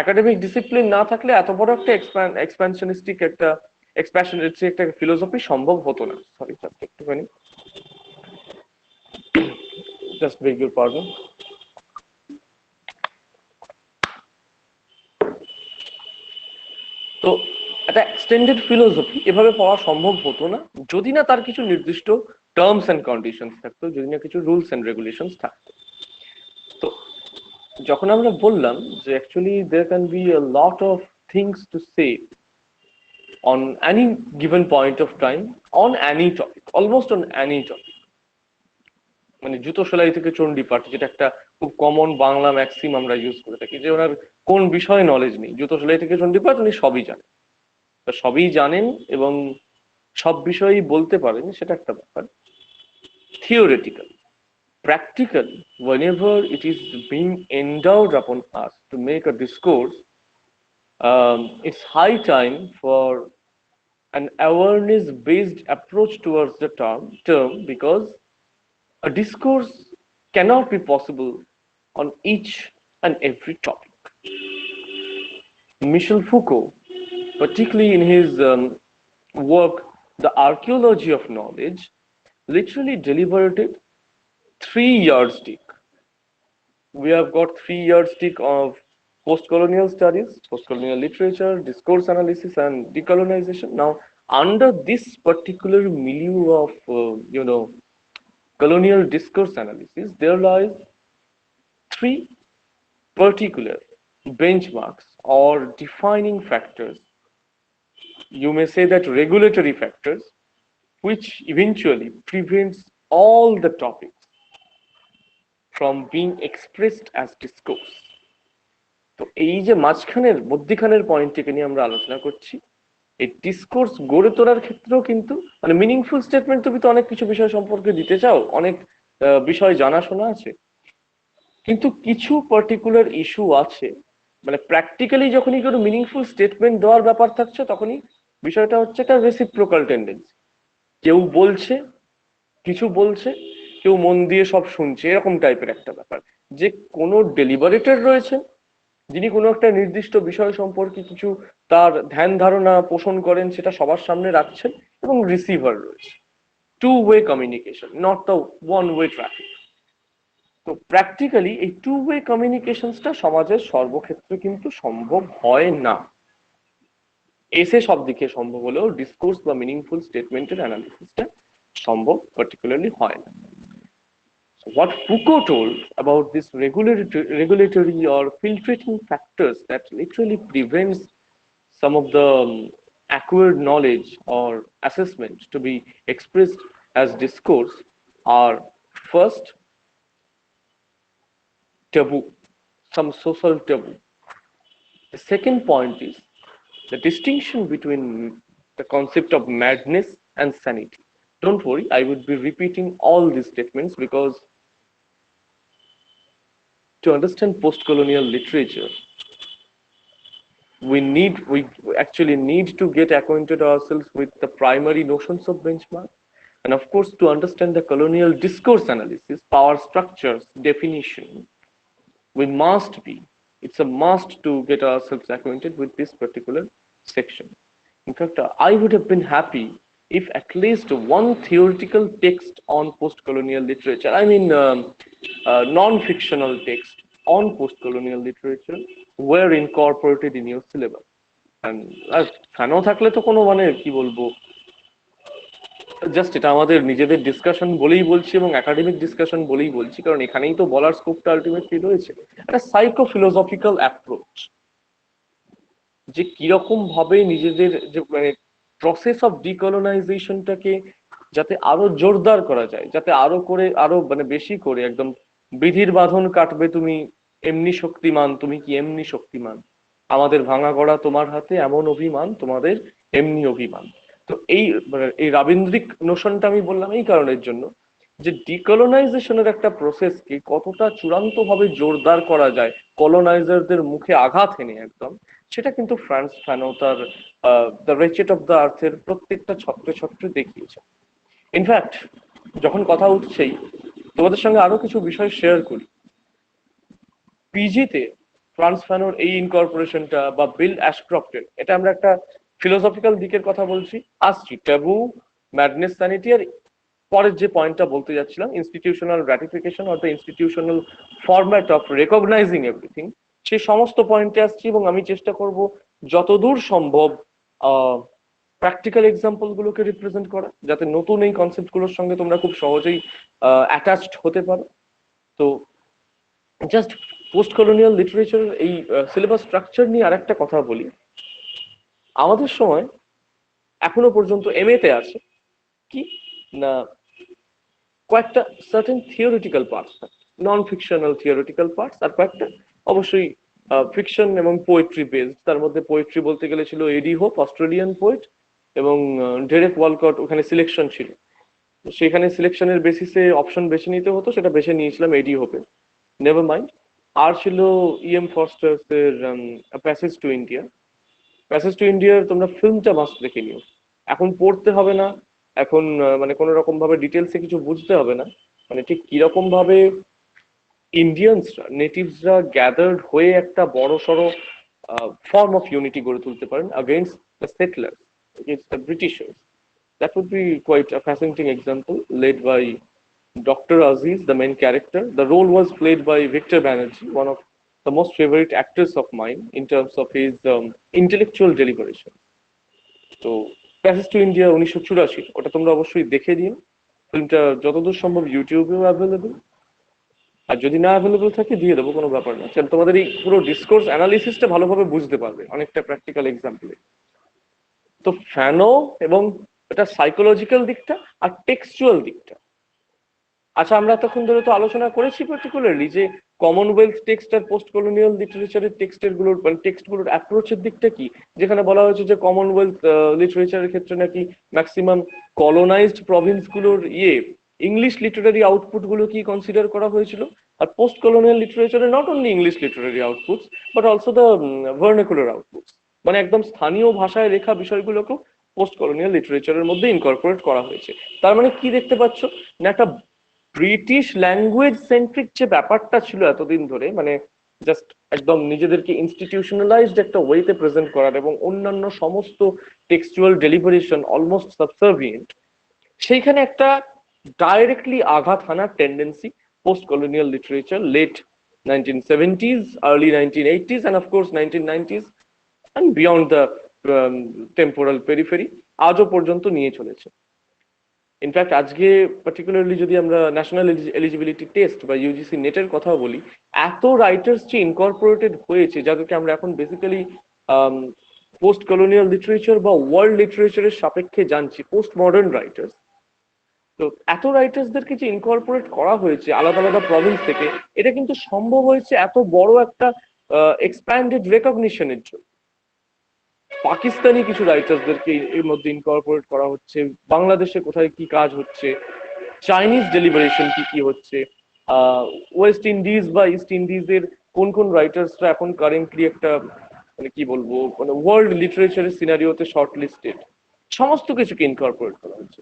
একাডেমিক ডিসিপ্লিন না থাকলে এত বড় একটা এক্সপ্যানশনিস্টিক একটা ফিলোসফি সম্ভব হতো না। সরি একটুখানি জাস্ট বেগ ইউর পারডন। তো একটা এক্সটেন্ডেড ফিলোসফি এভাবে পড়া সম্ভব হতো না যদি না তার কিছু নির্দিষ্ট টার্মস এন্ড কন্ডিশনস থাকতো, যদি না কিছু রুলস এন্ড রেগুলেশনস থাকতো। তো যখন আমরা বললাম যে actually there can be a lot of things to say on any given point of time on any topic, almost on any topic, মানে জুতো সেলাই থেকে চণ্ডীপাঠ যেটা একটা খুব কমন বাংলা ম্যাক্সিম আমরা ইউজ করে থাকি যে ওনার কোন বিষয়ে নলেজ নেই, জুতো সেলাই থেকে চণ্ডীপাঠ উনি সবই জানেন, সবই জানেন এবং সব বিষয়েই বলতে পারেন সেটা একটা ব্যাপার। Theoretical practically, whenever it is being endowed upon us to make a discourse, it's high time for an awareness-based approach towards the term because a discourse cannot be possible on each and every topic. Michel Foucault, particularly in his work, The Archaeology of Knowledge, literally deliberated 3 yardstick. We have got 3 yardstick of post-colonial studies, post-colonial literature, discourse analysis, and decolonization. Now, under this particular milieu of, colonial discourse analysis, there lies 3 particular benchmarks or defining factors. You may say that regulatory factors, which eventually prevents all the topics from being expressed as discourse. তো এই যে মাঝখানের মধ্যিখানের পয়েন্টটিকে নিয়ে আমরা আলোচনা করছি, এই discourse গড়ে তোলার ক্ষেত্রেও কিন্তু মানে মিনিংফুল স্টেটমেন্ট, তুমি তো অনেক কিছু বিষয় সম্পর্কে দিতে চাও, অনেক বিষয় জানাশোনা আছে, কিন্তু কিছু পার্টিকুলার ইস্যু আছে, মানে প্র্যাকটিক্যালি যখনই কোনো মিনিংফুল স্টেটমেন্ট দেওয়ার ব্যাপার থাকছে, তখনই বিষয়টা হচ্ছে একটা রেসিপ্রোকাল টেন্ডেন্সি। কেউ বলছে, কিছু বলছে, কেউ মন দিয়ে সব শুনছে, এরকম টাইপের একটা ব্যাপার। যে কোনো ডেলিবারেটর রয়েছে, যিনি কোনো একটা নির্দিষ্ট বিষয় সম্পর্কে কিছু তার ধ্যান ধারণা পোষণ করেন, সেটা সবার সামনে রাখছেন, এবং রিসিভার রয়েছে। Two way communication, not the one way traffic. তো প্র্যাকটিক্যালি এই টু ওয়ে কমিউনিকেশনসটা সমাজের সর্বক্ষেত্রে কিন্তু সম্ভব হয় না। এসে সব দিকে সম্ভব হলেও ডিসকোর্স বা মিনিংফুল স্টেটমেন্টের অ্যানালিসিসটা সম্ভব পার্টিকুলারলি হয় না। So what Foucault told about this regulatory or filtrating factors that literally prevents some of the acquired knowledge or assessment to be expressed as discourse are: first, taboo, some social taboo. The second point is the distinction between the concept of madness and sanity. Don't worry, I would be repeating all these statements because to understand post-colonial literature, we actually need to get acquainted ourselves with the primary notions of benchmark, and of course to understand the colonial discourse analysis, power structures, definition. We must be, it's a must to get ourselves acquainted with this particular section. In fact, I would have been happy if at least one theoretical text on post-colonial literature, I mean non-fictional text on post-colonial literature, were incorporated in your syllabus. And ফ্যানও থাকলে তো কোনো মানে কি বলবো, just এটা আমাদের নিজেদের ডিসকাশন বলেই বলছি এবং একাডেমিক ডিসকাশন বলেই বলছি, কারণ এখানেই তো বলার স্কোপটা আলটিমেটলি রয়েছে। একটা সাইকো ফিলোসফিক্যাল অ্যাপ্রোচ, যে কিরকম ভাবে নিজেদের যে মানে প্রসেস অফ ডিকলোনাইজেশনটাকে যাতে আরো জোরদার করা যায়, যাতে আরো করে আরো মানে বেশি করে একদম বিধির বাঁধন কাটবে, তুমি এমনি শক্তিমান, তুমি কি এমনি শক্তিমান, আমাদের ভাঙা গড়া তোমার হাতে, এমন অভিমান তোমাদের এমনি অভিমান। তো এই মানে এই রাবীন্দ্রিক নোশনটা আমি বললাম এই কারণের জন্য, যে ডিকলোনাইজেশনের একটা প্রসেসকে কতটা চূড়ান্ত ভাবে জোরদার করা যায় কলোনাইজারদের মুখে আঘাত এনে একদম, সেটা কিন্তু ফ্রান্স ফ্যানো তার দ্য রেচেট অফ দ্য আর্থের প্রত্যেকটা ছত্রে ছত্রে দেখিয়েছে। ইনফ্যাক্ট যখন কথা উঠছেই, তোমাদের সঙ্গে আরো কিছু বিষয় শেয়ার করি। পিজিতে ফ্রান্স ফ্যানোর এই ইনকর্পোরেশনটা বা বিল অ্যাশক্রফটের, এটা আমরা একটা ফিলোসফিক্যাল দিকের কথা বলছি, আসছি ট্যাবু, ম্যাডনেস, স্যানিটি, আর পরের যে পয়েন্টটা বলতে যাচ্ছিলাম, institutional gratification or the institutional format of recognising everything, সেই সমস্ত পয়েন্টে আসছি। এবং আমি চেষ্টা করব যতদূর সম্ভব প্র্যাকটিক্যাল এক্সাম্পল গুলোকে রিপ্রেজেন্ট করা, যাতে নতুন এই কনসেপ্ট গুলোর সঙ্গে তোমরা খুব সহজেই অ্যাটাচড হতে পারো। তো জাস্ট পোস্ট কলোনিয়াল লিটারেচার এই সিলেবাস স্ট্রাকচার নিয়ে আরেকটা কথা বলি। আমাদের সময় এখনো পর্যন্ত এমএ তে আছে কি না, কয়েকটা সার্টেন থিওরিটিক্যাল পার্টস থাকে, নন ফিকশনাল থিওরিটিক্যাল পার্টস, আর কয়েকটা অবশ্যই ফিকশন এবং পোয়েট্রি বেসড। তার মধ্যে পোয়েট্রি বলতে গেলে ছিল এডি হোপ, অস্ট্রেলিয়ান পোয়েট, এবং ডেরেক ওয়ালকট, ওখানে সিলেকশন ছিল, সেখানে সিলেকশনের বেসিসে অপশন বেছে নিতে হতো, সেটা বেছে নিয়েছিলাম এডি হোপে, নেভার মাইন্ড। আর ছিল ইএম ফস্টার্স এর passage to India. Passage to ইন্ডিয়ার তোমরা ফিল্মটা মাস্ট দেখে নিও, এখন পড়তে হবে না, এখন মানে কোনো রকম ভাবে ডিটেলসে কিছু বুঝতে হবে না, মানে ঠিক কিরকম ভাবে ইন্ডিয়ানসরা, নেটিভসরা গ্যাদার্ড হয়ে একটা বড় সড়ো ফর্ম অফ ইউনিটি গড়ে তুলতে পারেন against the settlers, against the Britishers. That would be quite a fascinating example, led by Dr. Aziz, the main character. The role was played by Victor Banerjee, one of the most favorite actors of mine in terms of his intellectual deliberation. তো passage to India 1984, ওটা তোমরা অবশ্যই দেখে দিও। ফিল্মটা যতদূর সম্ভব ইউটিউবেও available, আর যদি না অ্যাভেলেবেল থাকে দিয়ে দেবো, কোনো ব্যাপার না, কারণ তোমাদের এই পুরো ডিসকোর্স অ্যানালিসিসটা ভালোভাবে বুঝতে পারবে অনেকটা প্র্যাকটিক্যাল এক্সাম্পলে। তো ফ্যানো এবং এটা সাইকোলজিক্যাল দিকটা আর টেক্সচুয়াল দিকটা। আচ্ছা, আমরা এতক্ষণ ধরে তো আলোচনা করেছি পার্টিকুলারলি যে কমনওয়েলথ টেক্সট আর পোস্ট কলোনিয়াল লিটারেচারের টেক্সটগুলোর অ্যাপ্রোচের দিকটা কি, যেখানে বলা হয়েছে যে কমনওয়েলথ লিটারেচারের ক্ষেত্রে নাকি ম্যাক্সিমাম কলোনাইজড প্রভিন্স গুলোর ইংলিশ লিটারারি আউটপুট গুলো কি কনসিডার করা হয়েছিল, আর পোস্ট কলোনিয়াল লিটারেচারে not only English literary outputs but also the vernacular outputs, মানে একদম স্থানীয় ভাষায় লেখা বিষয়গুলোকেও পোস্ট কলোনিয়াল লিটারেচারের মধ্যে ইনকর্পোরেট করা হয়েছে। তার মানে কি দেখতে পাচ্ছ না, একটা ব্রিটিশ ল্যাঙ্গুয়েজ সেন্ট্রিক যে ব্যাপারটা ছিল এতদিন ধরে, মানে জাস্ট একদম নিজেদেরকে ইনস্টিটিউশনালাইজড একটা ওয়েতে প্রেজেন্ট করার এবং অন্যান্য সমস্ত টেক্সচুয়াল ডেলিভারেশন অলমোস্ট সাবসার্ভিয়েন্ট, সেইখানে একটা ডাইরেক্টলি আঘাত হানার tendency post colonial literature late 1970s, early 1980s, and of course 1990s and beyond the temporal periphery আজও পর্যন্ত নিয়ে চলেছে। ইনফ্যাক্ট আজকে পার্টিকুলারলি যদি আমরা ন্যাশনাল এলিজিবিলিটি টেস্ট বা ইউজিসি নেটের কথা বলি, এত রাইটার্স যে ইনকর্পোরেটেড হয়েছে যাদেরকে আমরা এখন বেসিক্যালি পোস্ট কলোনিয়াল লিটারেচার বা ওয়ার্ল্ড লিটারেচারের সাপেক্ষে জানছি, পোস্ট মডার্ন রাইটার্স। তো এত রাইটার্সদেরকে যে ইনকর্পোরেট করা হয়েছে আলাদা আলাদা প্রভিন্স থেকে, এটা কিন্তু সম্ভব হয়েছে এত বড় একটা এক্সপ্যান্ডেড রেকগনিশনের জন্য। পাকিস্তানি কিছু রাইটার্সদেরকে এর মধ্যে ইনকর্পোরেট করা হচ্ছে, বাংলাদেশে কোথায় কি কাজ হচ্ছে, চাইনিজ ডেলিভারেশন কি কি হচ্ছে, ওয়েস্ট ইন্ডিজ বা ইস্ট ইন্ডিজের কোন কোন রাইটার্সরা এখন কারেন্টলি একটা মানে কি বলবো মানে ওয়ার্ল্ড লিটারেচারের সিনারিওতে শর্ট লিস্টেড, সমস্ত কিছুকে ইনকর্পোরেট করা হচ্ছে।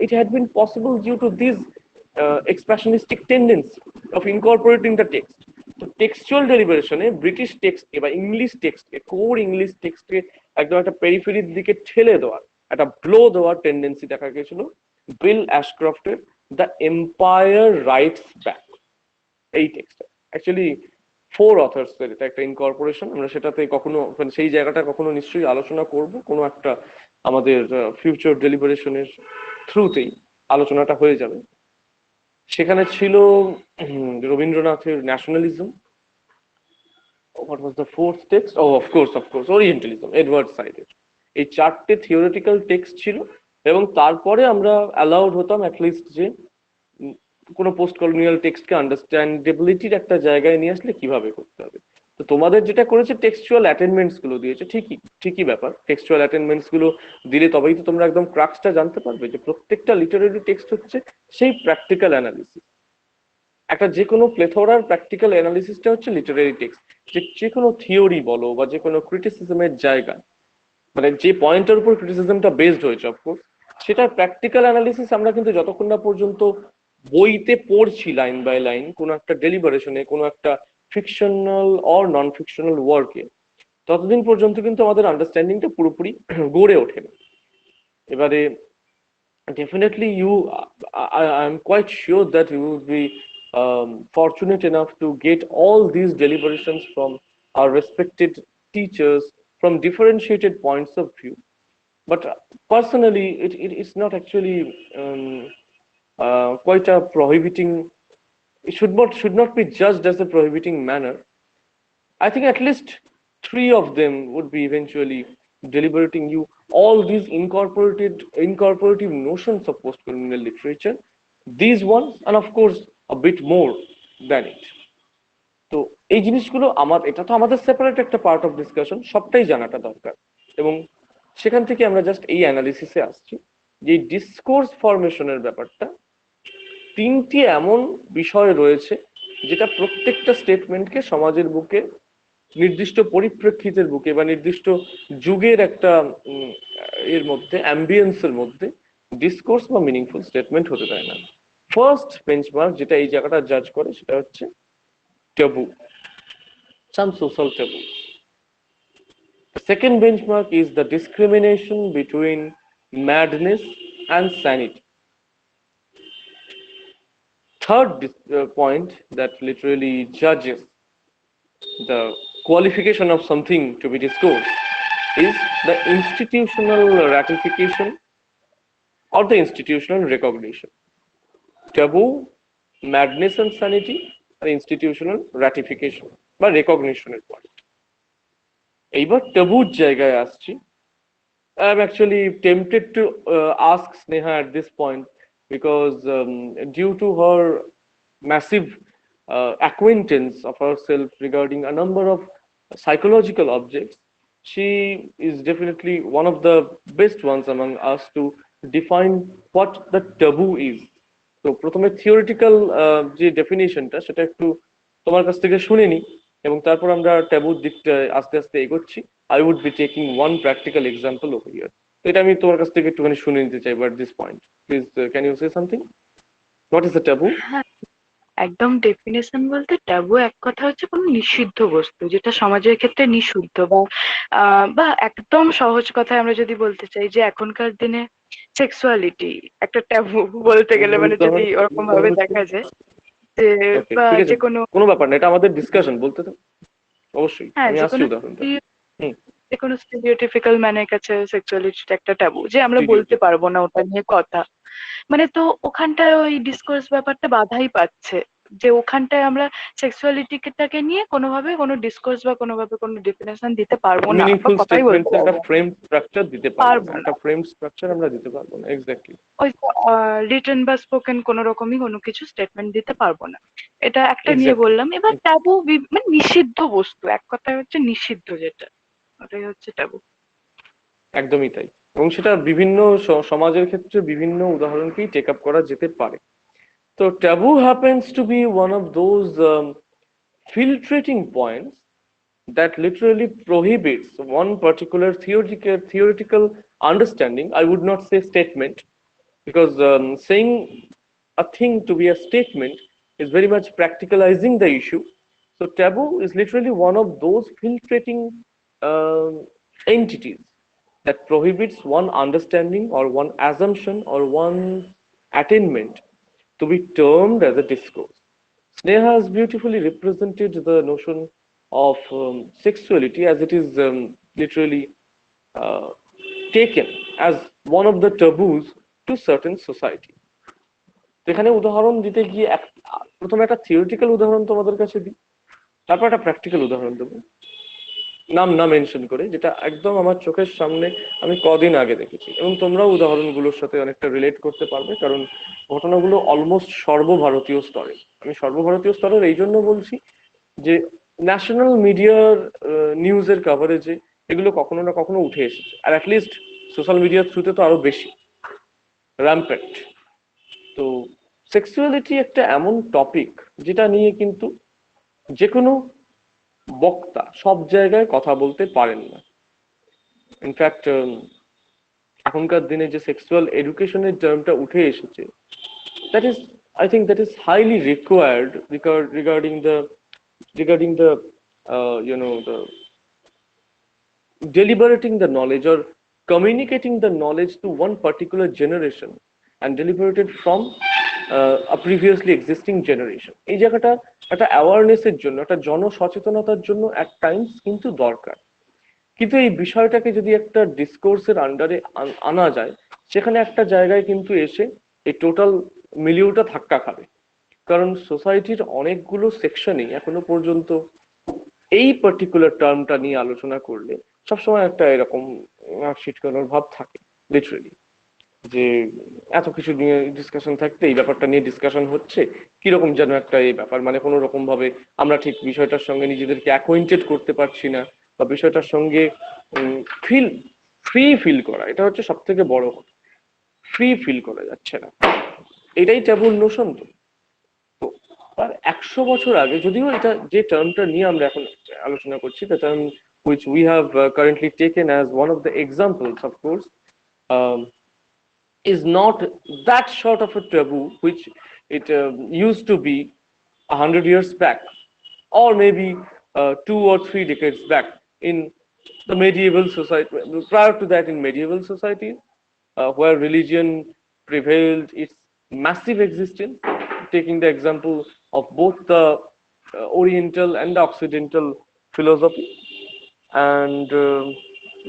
It had been possible due to this expressionistic tendency of incorporating the text. তো টেক্সচুয়াল ডেলিভারেশনে ব্রিটিশ টেক্সটকে বা ইংলিশ টেক্সটকে, কোর ইংলিশ টেক্সটকে একদম একটা পেরিফেরির দিকে ঠেলে দেওয়ার, একটা ব্লো দেওয়ার টেন্ডেন্সি দেখা গেছিল বিল অ্যাশক্রফটের দ্য এম্পায়ার রাইটস ব্যাক এই টেক্সটটা। অ্যাকচুয়ালি 4 অথার্সের এটা একটা ইনকর্পোরেশন, আমরা সেটাতে কখনো মানে সেই জায়গাটা কখনো নিশ্চয়ই আলোচনা করব, কোনো একটা আমাদের ফিউচার ডেলিভারেশনের থ্রুতেই আলোচনাটা হয়ে যাবে। সেখানে ছিল রবীন্দ্রনাথের nationalism, what was the fourth text? Oh, of course, Orientalism, Edward সাইডের। এই 4টে থিওরিটিক্যাল টেক্সট ছিল এবং তারপরে আমরা অ্যালাউড হতাম অ্যাটলিস্ট যে কোনো পোস্ট কলোনিয়াল টেক্সটকে আন্ডারস্ট্যান্ডেবিলিটির একটা জায়গায় নিয়ে আসলে কিভাবে করতে হবে। তো তোমাদের যেটা করেছে টেক্সচুয়াল অ্যাটেনমেন্টস গুলো দিয়েছে, ঠিকই ব্যাপার, টেক্সচুয়াল অ্যাটেনমেন্টস গুলো দিলে তবেই তো তোমরা একদম ক্রাক্সটা জানতে পারবে যে প্রত্যেকটা লিটারেরি টেক্সট হচ্ছে সেই প্র্যাকটিক্যাল অ্যানালিসিস। একটা যে কোনো প্লেথোরার প্র্যাকটিক্যাল অ্যানালিসিসটা হচ্ছে লিটারেরি টেক্সট। যে কোনো থিওরি বলো বা যে কোনো ক্রিটিসিজমের জায়গা, মানে যে পয়েন্টের উপর ক্রিটিসিজমটা বেসড হয়েছে অফকোর্স, সেটার প্র্যাকটিক্যাল অ্যানালিসিস আমরা কিন্তু যতক্ষণ না পর্যন্ত বইতে পড়ছি লাইন বাই লাইন, কোনো একটা ডেলিভারেশনে, কোনো একটা ফিকশনাল অর নন ফিকশনাল ওয়ার্কে, ততদিন পর্যন্ত কিন্তু আমাদের আন্ডারস্ট্যান্ডিংটা পুরোপুরি গড়ে ওঠে না। এবারে definitely I'm quite sure that you will be fortunate enough to get all these deliberations from our respected teachers from differentiated points of view. But personally, it's not actually quite a prohibiting. It should not be judged as a prohibiting manner. I think at least 3 of them would be eventually deliberating you all these incorporative notions of post-colonial literature, these ones, and of course a bit more than it. তো এই জিনিসগুলো এটা তো আমাদের separate একটা part of discussion, সবটাই জানাটা দরকার। এবং সেখান থেকে আমরা জাস্ট এই অ্যানালিসিসে আসছি যে ডিসকোর্স ফরমেশনের ব্যাপারটা 3টি এমন বিষয় রয়েছে যেটা প্রত্যেকটা স্টেটমেন্টকে সমাজের বুকে নির্দিষ্ট পরিপ্রেক্ষিতের বুকে বা নির্দিষ্ট যুগের একটা এর মধ্যে অ্যাম্বিয়েন্সের মধ্যে ডিসকোর্স বা মিনিংফুল স্টেটমেন্ট হতে দেয় না। ফার্স্ট বেঞ্চমার্ক যেটা এই জায়গাটা জাজ করে সেটা হচ্ছে taboo, some social taboo. The second benchmark is the discrimination between madness and sanity. Third point that literally judges the qualification of something to be discoursed is the institutional ratification or the institutional recognition. Taboo, madness and sanity are institutional ratification বা রেকগনিশনের point. এইবার taboo জায়গায় আসছি। I am actually tempted to ask Sneha at this point because due to her massive acquaintance of ourselves regarding a number of psychological objects, she is definitely one of the best ones among us to define what the taboo is. তো প্রথমে theoretical যে ডেফিনেশনটা সেটা একটু তোমার কাছ থেকে শুনে নিই, এবং তারপর আমরা ট্যাবুর দিকটা আস্তে আস্তে এগোচ্ছি। I would be taking one practical example over here. তো এটা আমি তোমার কাছ থেকে একটুখানি শুনে নিতে চাইবো at this point. Please can you say something, what is the taboo? হ্যাঁ, একদম ডেফিনেশন বলতে ট্যাবু এক কথা হচ্ছে কোনো নিষিদ্ধ বস্তু যেটা সমাজের ক্ষেত্রে নিষিদ্ধ, বা একদম সহজ কথায় আমরা যদি বলতে চাই যে এখনকার দিনে সেক্সুয়ালিটি একটা ট্যাবু বলতে গেলে, মানে যদি ওরকম ভাবে দেখা যায় যে, ওকে, বা ঠিক আছে, যে কোনো, কোনো ব্যাপার না, এটা আমাদের ডিসকাশন বলতে থাকো। অবশ্যই হ্যাঁ আমি যে আসছি কোনো উদাহরণটা। হুম। যে কোনো স্টেরিওটিপিক্যাল ম্যানের কাছে সেক্সুয়ালিটিটা একটা ট্যাবু, যে আমরা জি জি বলতে জি। পারবো না ওটা নিয়ে কথা। মানে তো ওখানটায় ওই ডিসকোর্স ব্যাপারটা বাধাই পাচ্ছে, যে ওখানটায় আমরা সেক্সুয়ালিটিটাকে নিয়ে কোনোভাবে কোনো ডিসকোর্স বা কোনোভাবে কোনো ডেফিনেশন দিতে পারবো না, বা মিনিংফুল কথাই বলতে স্টেটমেন্টস এর একটা পারবো না। ফ্রেম স্ট্রাকচার দিতে পারবো না, পারবো না। একটা ফ্রেম স্ট্রাকচার আমরা দিতে পারবো না, এক্স্যাক্টলি। ওই রিটেন বা স্পোকেন কোনো রকমই কোনো কিছু স্টেটমেন্ট দিতে পারবো না। এটা একটা নিয়ে এক্স্যাক্টলি। বললাম। এবার ট্যাবু মানে নিষিদ্ধ বস্তু, এক কথায় হচ্ছে নিষিদ্ধ যেটা, ওটাই হচ্ছে ট্যাবু। একদমই তাই। এবং সেটা বিভিন্ন সমাজের ক্ষেত্রে বিভিন্ন উদাহরণকেই টেক আপ করা যেতে পারে। তো taboo happens to be one of those filtrating points that literally prohibits one particular theoretical understanding. I would not say statement, because saying a thing to be a statement is very much practicalizing the issue. So taboo is literally one of those filtrating um, entities that prohibits one understanding or one assumption or one attainment to be termed as a discourse. Sneha has beautifully represented the notion of sexuality as it is literally uh, taken as one of the taboos to certain society. তো এখানে উদাহরণ দিতে গিয়ে প্রথমে একটা theoretical উদাহরণ তোমাদের কাছে দিই, তারপর একটা প্র্যাকটিক্যাল উদাহরণ দেবো, নাম না মেনশন করে, যেটা একদম আমার চোখের সামনে আমি কদিন আগে দেখেছি, এবং তোমরাও উদাহরণগুলোর সাথে অনেকটা রিলেট করতে পারবে, কারণ ঘটনাগুলো অলমোস্ট সর্বভারতীয় স্তরে। আমি সর্বভারতীয় স্তরের এই জন্য বলছি যে ন্যাশনাল মিডিয়ার নিউজের কাভারেজে এগুলো কখনো না কখনো উঠে এসেছে, আর অ্যাটলিস্ট সোশ্যাল মিডিয়ার থ্রুতে তো আরো বেশি র্যাম্পেন্ট। তো সেক্সুয়ালিটি একটা এমন টপিক যেটা নিয়ে কিন্তু যে কোনো বক্তা সব জায়গায় কথা বলতে পারেন না। ইনফ্যাক্ট এখনকার দিনে যে সেক্সুয়াল এডুকেশনের টার্মটা উঠে এসেছে, that is, I think that is highly required regarding the the deliberating the knowledge or communicating the knowledge to one particular generation and deliberated from a previously existing generation. এই জায়গাটা একটা অ্যাওয়ারনেসের জন্য, একটা জনসচেতনতার জন্য at times কিন্তু দরকার। কিন্তু এই বিষয়টাকে যদি একটা ডিসকোর্সের আন্ডারে আনা যায়, সেখানে একটা জায়গায় কিন্তু এসে এই টোটাল মিলিউটা ধাক্কা খাবে। কারণ সোসাইটির অনেকগুলো সেকশনই এখনো পর্যন্ত এই পার্টিকুলার টার্মটা নিয়ে আলোচনা করলে সবসময় একটা এরকম ছিটকানোর ভাব থাকে, লিটারেলি, যে এত কিছু নিয়ে ডিসকাশন থাকতে এই ব্যাপারটা নিয়ে ডিসকাশন হচ্ছে কিরকম যেন একটা এই ব্যাপার, মানে কোনো রকম ভাবে আমরা ঠিক বিষয়টার সঙ্গে নিজেদেরকে অ্যাকোয়েন্টেড করতে পারছি না, বা বিষয়টার সঙ্গে ফিল ফিল করা, এটা হচ্ছে সব থেকে বড় কথা। ফিল করা যাচ্ছে না, এটাই ট্যাবুর নোশন। তো তো আর 100 বছর আগে, যদিও এটা যে টার্মটা নিয়ে আমরা এখন আলোচনা করছি, the term which we have currently taken as one of the examples, of course, um, is not that short of a taboo which it used to be 100 years back, or maybe 2 or 3 decades back in the medieval society. Prior to that, in medieval societies, where religion prevailed its massive existence, taking the example of both the Oriental and the Occidental philosophy. And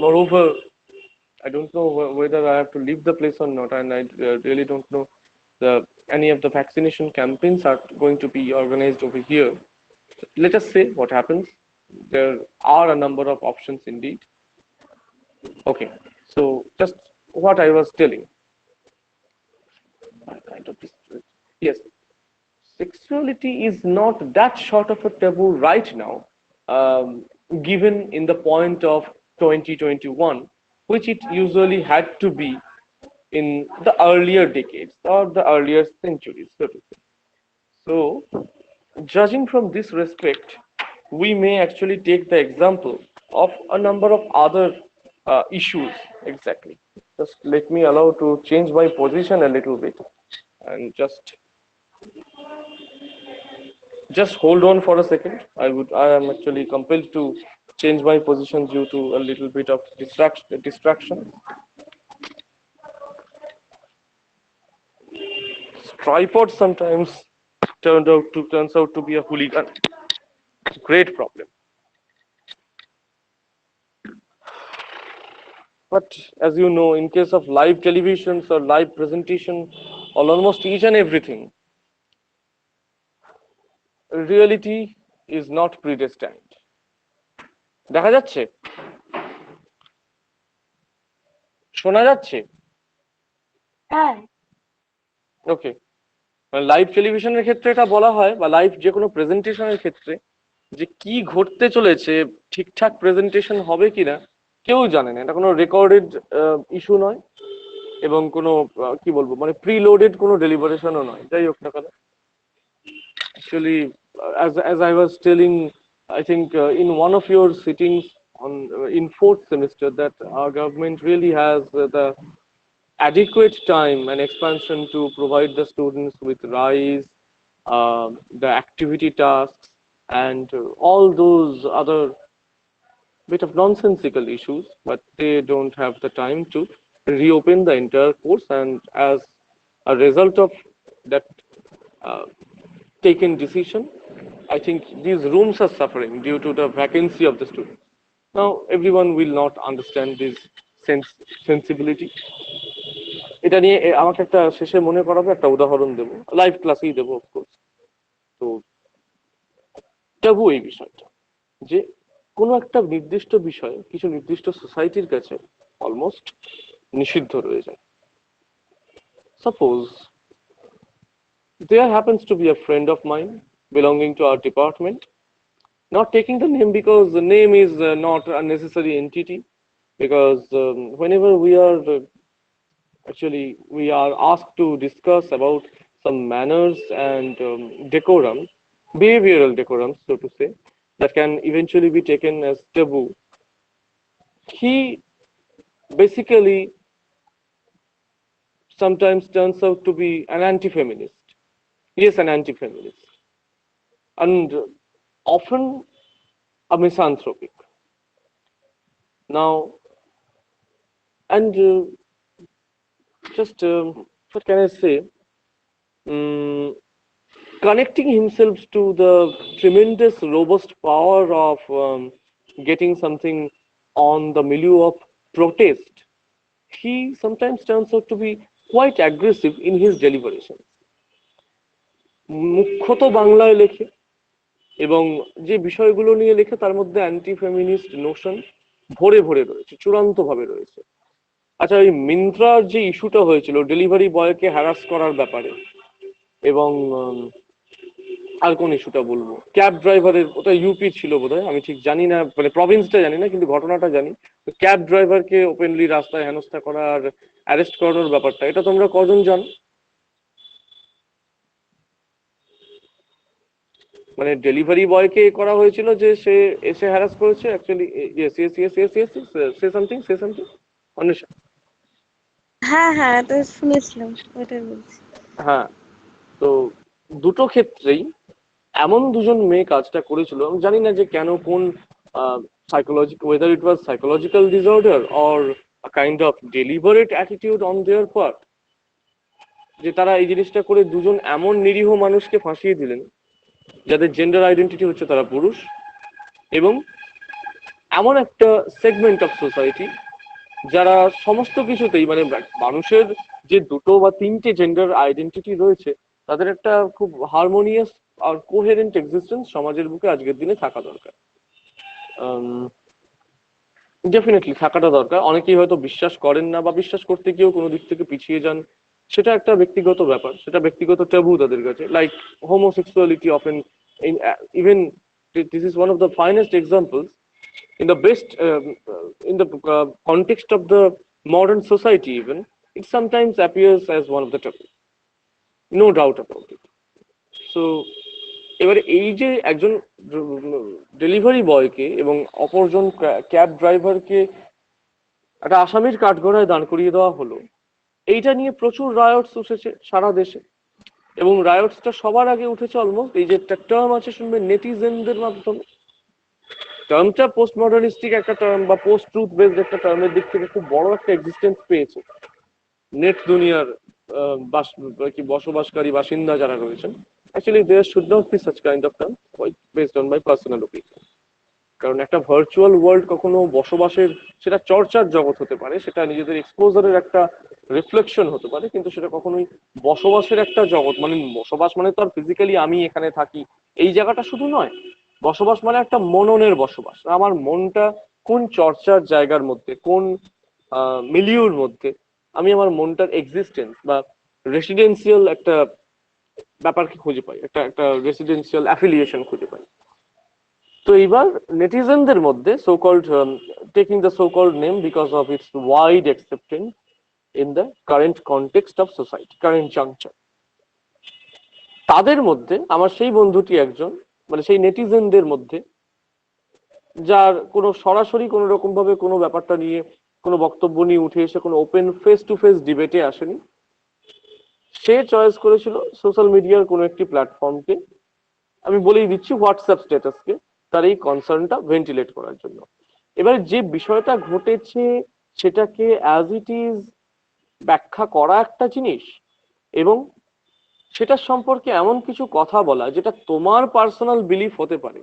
moreover, I don't know whether I have to leave the place or not, and I really don't know any of the vaccination campaigns are going to be organized over here. Let us say what happens. There are a number of options indeed. Okay, so just what I was telling. Kind of yes. sexuality is not that short of a taboo right now, given in the point of 2021, which it usually had to be in the earlier decades or the earlier centuries, so to say. So, judging from this respect, we may actually take the example of a number of other issues. Exactly. Just let me allow to change my position a little bit and just hold on for a second. I am actually compelled to change my position due to a little bit of distraction. Tripod sometimes turns out to be a hooligan. Great problem. But as you know, in case of live televisions or live presentation, or almost each and everything, reality is not predestined. দেখা যাচ্ছে? শোনা যাচ্ছে? হ্যাঁ। ওকে। Live টেলিভিশনের ক্ষেত্রে এটা বলা হয় বা লাইভ যে কোনো প্রেজেন্টেশনের ক্ষেত্রে যে কি ঘটতে চলেছে, ঠিকঠাক প্রেজেন্টেশন হবে কিনা কেউ জানে না। এটা কোনো রেকর্ডেড ইস্যু নয় এবং কোনো কি বলবো মানে প্রিলোডেড কোনো ডেলিভারেশনও নয়। যাই হোক না কেন, actually, as I was telling, I think in one of your sittings on in fourth semester that our government really has the adequate time and expansion to provide the students with rise, the activity tasks, and all those other bit of nonsensical issues, but they don't have the time to reopen the entire course. And as a result of that uh, taken decision, I think these rooms are suffering due to the vacancy of the students. Now, everyone will not understand this sense sensibility. এটা নিয়ে আমাকে একটা শেষে মনে করাবে একটা উদাহরণ দেবো, লাইভ ক্লাসেই দেবো অফকোর্স। তো তবু এই বিষয়টা যে কোনো একটা নির্দিষ্ট বিষয় কিছু নির্দিষ্ট সোসাইটির কাছে অলমোস্ট নিষিদ্ধ রয়ে যায়। Suppose there happens to be a friend of mine belonging to our department, not taking the name because the name is not a necessary entity, because whenever we are asked to discuss about some manners and decorum, behavioral decorum, so to say, that can eventually be taken as taboo. He basically sometimes turns out to be an anti-feminist. Yes, an anti-feminist, and often a misanthropic. Now, and just what can I say? Mm, Connecting himself to the tremendous, robust power of getting something on the milieu of protest, he sometimes turns out to be quite aggressive in his deliberations. মুখ্যত বাংলায় লেখে এবং যে বিষয়গুলো নিয়ে লেখে তার মধ্যে anti feminist Notion ভরে ভরে রয়েছে, চূড়ান্ত ভাবে রয়েছে। আচ্ছা, ওই মিন্ত্রার যে ইস্যুটা হয়েছিল ডেলিভারি বয়কে হ্যারাস করার ব্যাপারে, এবং আর কোন ইস্যুটা বলবো, ক্যাব ড্রাইভারের, ওটা ইউপি ছিল বোধহয়, আমি ঠিক জানি না, মানে প্রভিন্সটা জানি না কিন্তু ঘটনাটা জানি। ক্যাব ড্রাইভারকে ওপেনলি রাস্তায় হেনস্থা করা আর অ্যারেস্ট করানোর ব্যাপারটা, এটা তোমরা কজন জানো? মানে ডেলিভারি বয়কে করা হয়েছিল যে সে এসে হ্যারাস করেছে actually. Yes yes yes yes yes say something Anwesha. হ্যাঁ হ্যাঁ, এটা শুনেছিলাম, ওইটাই বলছি। হ্যাঁ, তো দুটো ক্ষেত্রেই এমন দুজন মেয়ে কাজটা করেছিল। আমি জানি না যে কেন, কোন psychological, weather it was psychological disorder or a kind of deliberate attitude on their part, যে তারা এই জিনিসটা করে দুজন এমন নিরীহ মানুষকে ফাঁসিয়ে দিলেন যাদের জেন্ডার আইডেন্টিটি হচ্ছে তারা পুরুষ, এবং এমন একটা সেগমেন্ট অফ সোসাইটি যারা সমস্ত কিছুতেই মানে মানুষের যে দুটো বা তিনটে জেন্ডার আইডেন্টিটি রয়েছে তাদের একটা খুব হারমোনিয়াস আর কোহেরেন্ট এক্সিস্টেন্স সমাজের বুকে আজকের দিনে থাকা দরকার। ডেফিনেটলি থাকাটা দরকার। অনেকেই হয়তো বিশ্বাস করেন না বা বিশ্বাস করতে গিয়েও কোনো দিক থেকে পিছিয়ে যান, সেটা একটা ব্যক্তিগত ব্যাপার, সেটা ব্যক্তিগত ট্যাবু তাদের কাছে। Like homosexuality often even this is one of the finest examples in the best in the context of the modern society. Even it sometimes appears as one of the taboo, no doubt about it. So এবারে এই যে একজন delivery বয়কে এবং অপরজন cab ড্রাইভারকে একটা আসামির কাঠগড়ায় দাঁড় করিয়ে দেওয়া হলো, এইটা নিয়ে প্রচুর রায়টস উঠেছে সারা দেশে। এবং রায়টসটা সবার আগে উঠেছে অলমোস্ট এই যে একটা টার্ম আছে শুনবে নেটিজেনদের মাধ্যমে। টার্মটা পোস্ট মডার্নিস্টিক একটা টার্ম বা পোস্ট ট্রুথ বেসড একটা টার্মের দিক থেকে খুব বড় একটা এক্সিস্টেন্স পেয়েছে নেট দুনিয়ার কি বসবাসকারী বাসিন্দা যারা রয়েছেন। Actually there should not be such kind of term based on my personal opinion. কারণ একটা ভার্চুয়াল ওয়ার্ল্ড কখনো বসবাসের, সেটা চর্চার জগৎ হতে পারে, সেটা নিজেদের এক্সপোজারের একটা রিফ্লেকশন হতে পারে, কিন্তু সেটা কখনোই বসবাসের একটা জগৎ মানে বসবাস মানে তো আর ফিজিক্যালি আমি এখানে থাকি এই জায়গাটা শুধু নয়। বসবাস মানে একটা মননের বসবাস, আমার মনটা কোন চর্চার জায়গার মধ্যে, কোন মিলিউর মধ্যে আমি আমার মনটার এক্সিস্টেন্স বা রেসিডেন্সিয়াল একটা ব্যাপারকে খুঁজে পাই, একটা একটা রেসিডেন্সিয়াল অ্যাফিলিয়েশন খুঁজে পাই। তো এইবার নেটিজেনদের মধ্যে so called taking the so called name because of its wide acceptance in the current context of society, current juncture, তাদের মধ্যে আমার সেই বন্ধুটি একজন, মানে সেই নেটিজেনদের মধ্যে যার কোনো সরাসরি কোনো রকম ভাবে কোনো ব্যাপারটা নিয়ে কোনো বক্তব্য নিয়ে উঠে এসে কোনো ওপেন ফেস টু ফেস ডিবেটে আসেনি, সে চয়েস করেছিল সোশ্যাল মিডিয়ার কোনো একটি প্ল্যাটফর্মকে, আমি বলেই দিচ্ছি হোয়াটসঅ্যাপ স্ট্যাটাসকে, তার এই কনসার্নটা ভেন্টিলেট করার জন্য। এবারে যে বিষয়টা ঘটেছে সেটাকে অ্যাজ ইট ইজ ব্যাখ্যা করা একটা জিনিস, এবং সেটা সম্পর্কে এমন কিছু কথা বলা যেটা তোমার পার্সোনাল বিলিফ হতে পারে।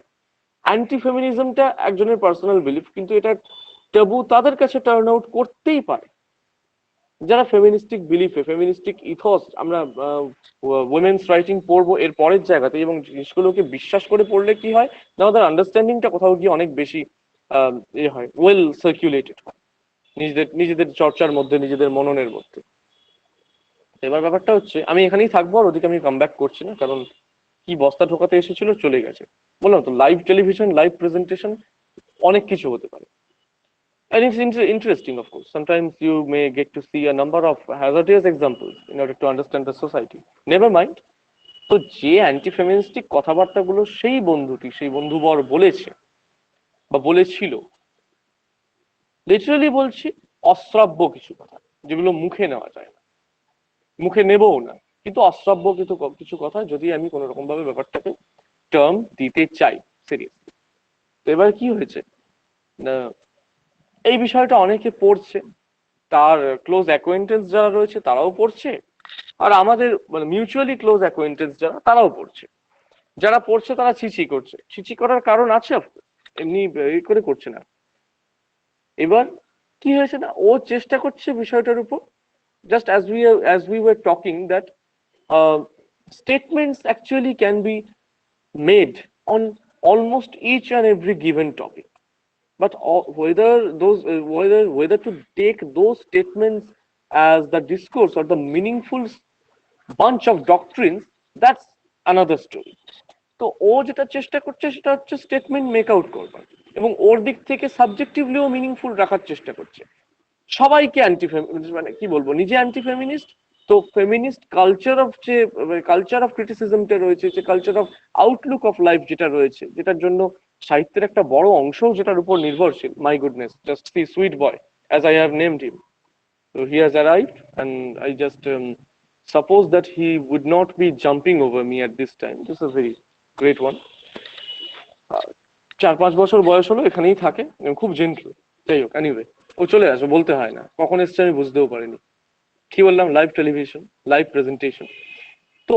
অ্যান্টি ফেমিনিজমটা একজনের পার্সোনাল বিলিফ, কিন্তু এটা ট্যাবু তাদের কাছে টার্ন আউট করতেই পারে যারা ফেমিনিস্টিক বিলিফে, ফেমিনিস্টিক ইথস, আমরা উইমেন্স রাইটিং পড়বো এর পরের জায়গাতে, এবং জিনিসগুলোকে বিশ্বাস করে পড়লে কি হয় না, আমাদের আন্ডারস্ট্যান্ডিংটা কোথাও গিয়ে অনেক বেশি হয়, ওয়েল সার্কুলেটেড হয় নিজেদের নিজেদের চর্চার মধ্যে, নিজেদের মননের মধ্যে। এবার ব্যাপারটা হচ্ছে আমি এখানেই থাকবো, আর ওদিকে আমি কাম ব্যাক করছি না, কারণ কি বস্তা ঢোকাতে এসেছিল চলে গেছে। বললাম তো লাইভ টেলিভিশন, লাইভ প্রেজেন্টেশন অনেক কিছু হতে পারে। And it's interesting, of course. Sometimes you may get to see a number of hazardous examples in order to understand the society. Never mind. তো যে অ্যান্টি ফেমিনিস্টিক কথাবার্তাগুলো সেই বন্ধুটি, সেই বন্ধুবর বলেছে বা বলেছিল, লিটারালি বলছি অশ্রাব্য কিছু কথা, যেগুলো মুখে নেওয়া যায় না, মুখে নেবও না, কিন্তু অশ্রাব্য কিছু কথা যদি আমি কোনো রকম ভাবে ব্যাপারটাকে টার্ম দিতে চাই সিরিয়াসলি। তো এবার কি হয়েছে না, এই বিষয়টা অনেকে পড়ছে, তার ক্লোজ অ্যাকোয়েন্টেন্স যারা রয়েছে তারাও পড়ছে, আর আমাদের মানে মিউচুয়ালি ক্লোজ অ্যাকোয়েন্টেন্স যারা তারাও পড়ছে। যারা পড়ছে তারা ছিছি করছে, ছিছি করার কারণ আছে, এমনি করে করছে না। এবার কি হয়েছে না, ও চেষ্টা করছে বিষয়টার উপর, just as we were talking that statements actually can be made on almost each and every given topic, but whether whether to take those statements as the discourse or the meaningful bunch of doctrines, that's another story. তো ও যেটা চেষ্টা করছে সেটা হচ্ছে statement make out করবার, এবং ওর দিক থেকে সাবজেক্টিভলিও মিনিংফুল রাখার চেষ্টা করছে। সবাইকে অ্যান্টি ফেমিনিস্ট মানে কি বলবো, নিজে অ্যান্টি ফেমিনিস্ট, তো ফেমিনিস্ট কালচার অফ যে কালচার অফ ক্রিটিসিজমটা রয়েছে, যে culture of Outlook of life যেটা রয়েছে, যেটার জন্য সাহিত্যের একটা বড় অংশও যেটার উপর নির্ভরশীল। My goodness, just see sweet boy as I have named him, so he has arrived and I just suppose that he would not be jumping over me at this time. This is a very great one. 4-5 বছর বয়স হলো, এখানেই থাকে, খুব gentle. যাই হোক, anyway ও চলে আসো, বলতে হয় না কখন এসছে আমি বুঝতেও পারিনি। কি বললাম, লাইভ টেলিভিশন, লাইভ প্রেজেন্টেশন। তো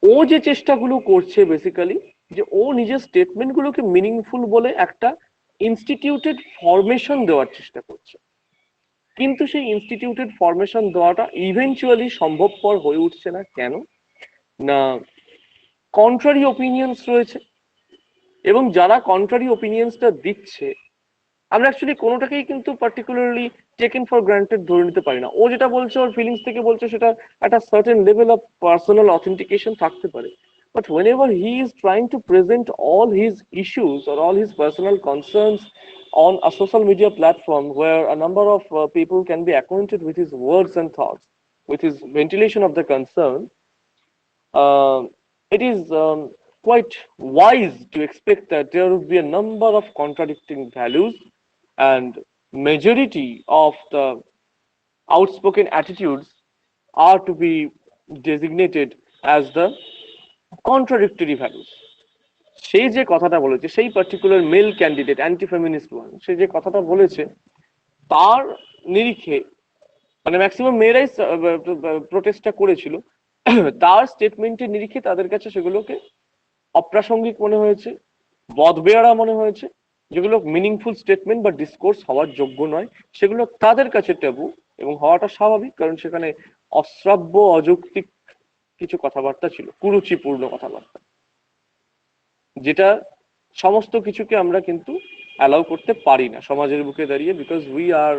ও যে চেষ্টাগুলো করছে বেসিক্যালি, যে ও নিজের স্টেটমেন্ট গুলোকে মিনিংফুল বলে একটা ইনস্টিটিউটেড ফরমেশন দেওয়ার চেষ্টা করছে, কিন্তু সেই ইনস্টিটিউটেড ফরমেশন দেওয়াটা ইভেনচুয়ালি সম্ভবপর হয়ে উঠছে না। কেন না, কন্ট্রারি ওপিনিয়ন্স রয়েছে, এবং যারা কন্ট্রারি ওপিনিয়ন্সটা দিচ্ছে, আমরা অ্যাকচুয়ালি কোনোটাকেই কিন্তু পার্টিকুলারলি টেকেন ফর গ্রান্টেড ধরে নিতে পারি না। ও যেটা বলছে ওর ফিলিংস থেকে বলছে, সেটা একটা certain level of personal authentication থাকতে পারে। But whenever he is trying to present all his issues or all his personal concerns on a social media platform where a number of people can be acquainted with his words and thoughts, with his ventilation of the concern, uh, it is quite wise to expect that there will be a number of contradicting values, and majority of the outspoken attitudes are to be designated as the contradictory values. সেই যে কথাটা বলেছে, সেই particular male candidate anti feminist one, সে যে কথাটা বলেছে তার নিরিখে, মানে ম্যাক্সিমাম মেয়েরাই প্রোটেস্টটা করেছিল, তার স্টেটমেন্টের নিরিখে তাদের কাছে সেগুলোকে অপ্রাসঙ্গিক মনে হয়েছে, বদবেয়ারা মনে হয়েছে, যেগুলো মিনিংফুল স্টেটমেন্ট বা ডিসকোর্স হওয়ার যোগ্য নয়, সেগুলো তাদের কাছে ট্যাবু, এবং হওয়াটা স্বাভাবিক, কারণ সেখানে অশ্রাব্য অযৌক্তিক কিছু কথাবার্তা ছিল, কুরুচিপূর্ণ কথাবার্তা, যেটা সমস্ত কিছুকে আমরা কিন্তু অ্যালাউ করতে পারি না সমাজের বুকে দাঁড়িয়ে, because we are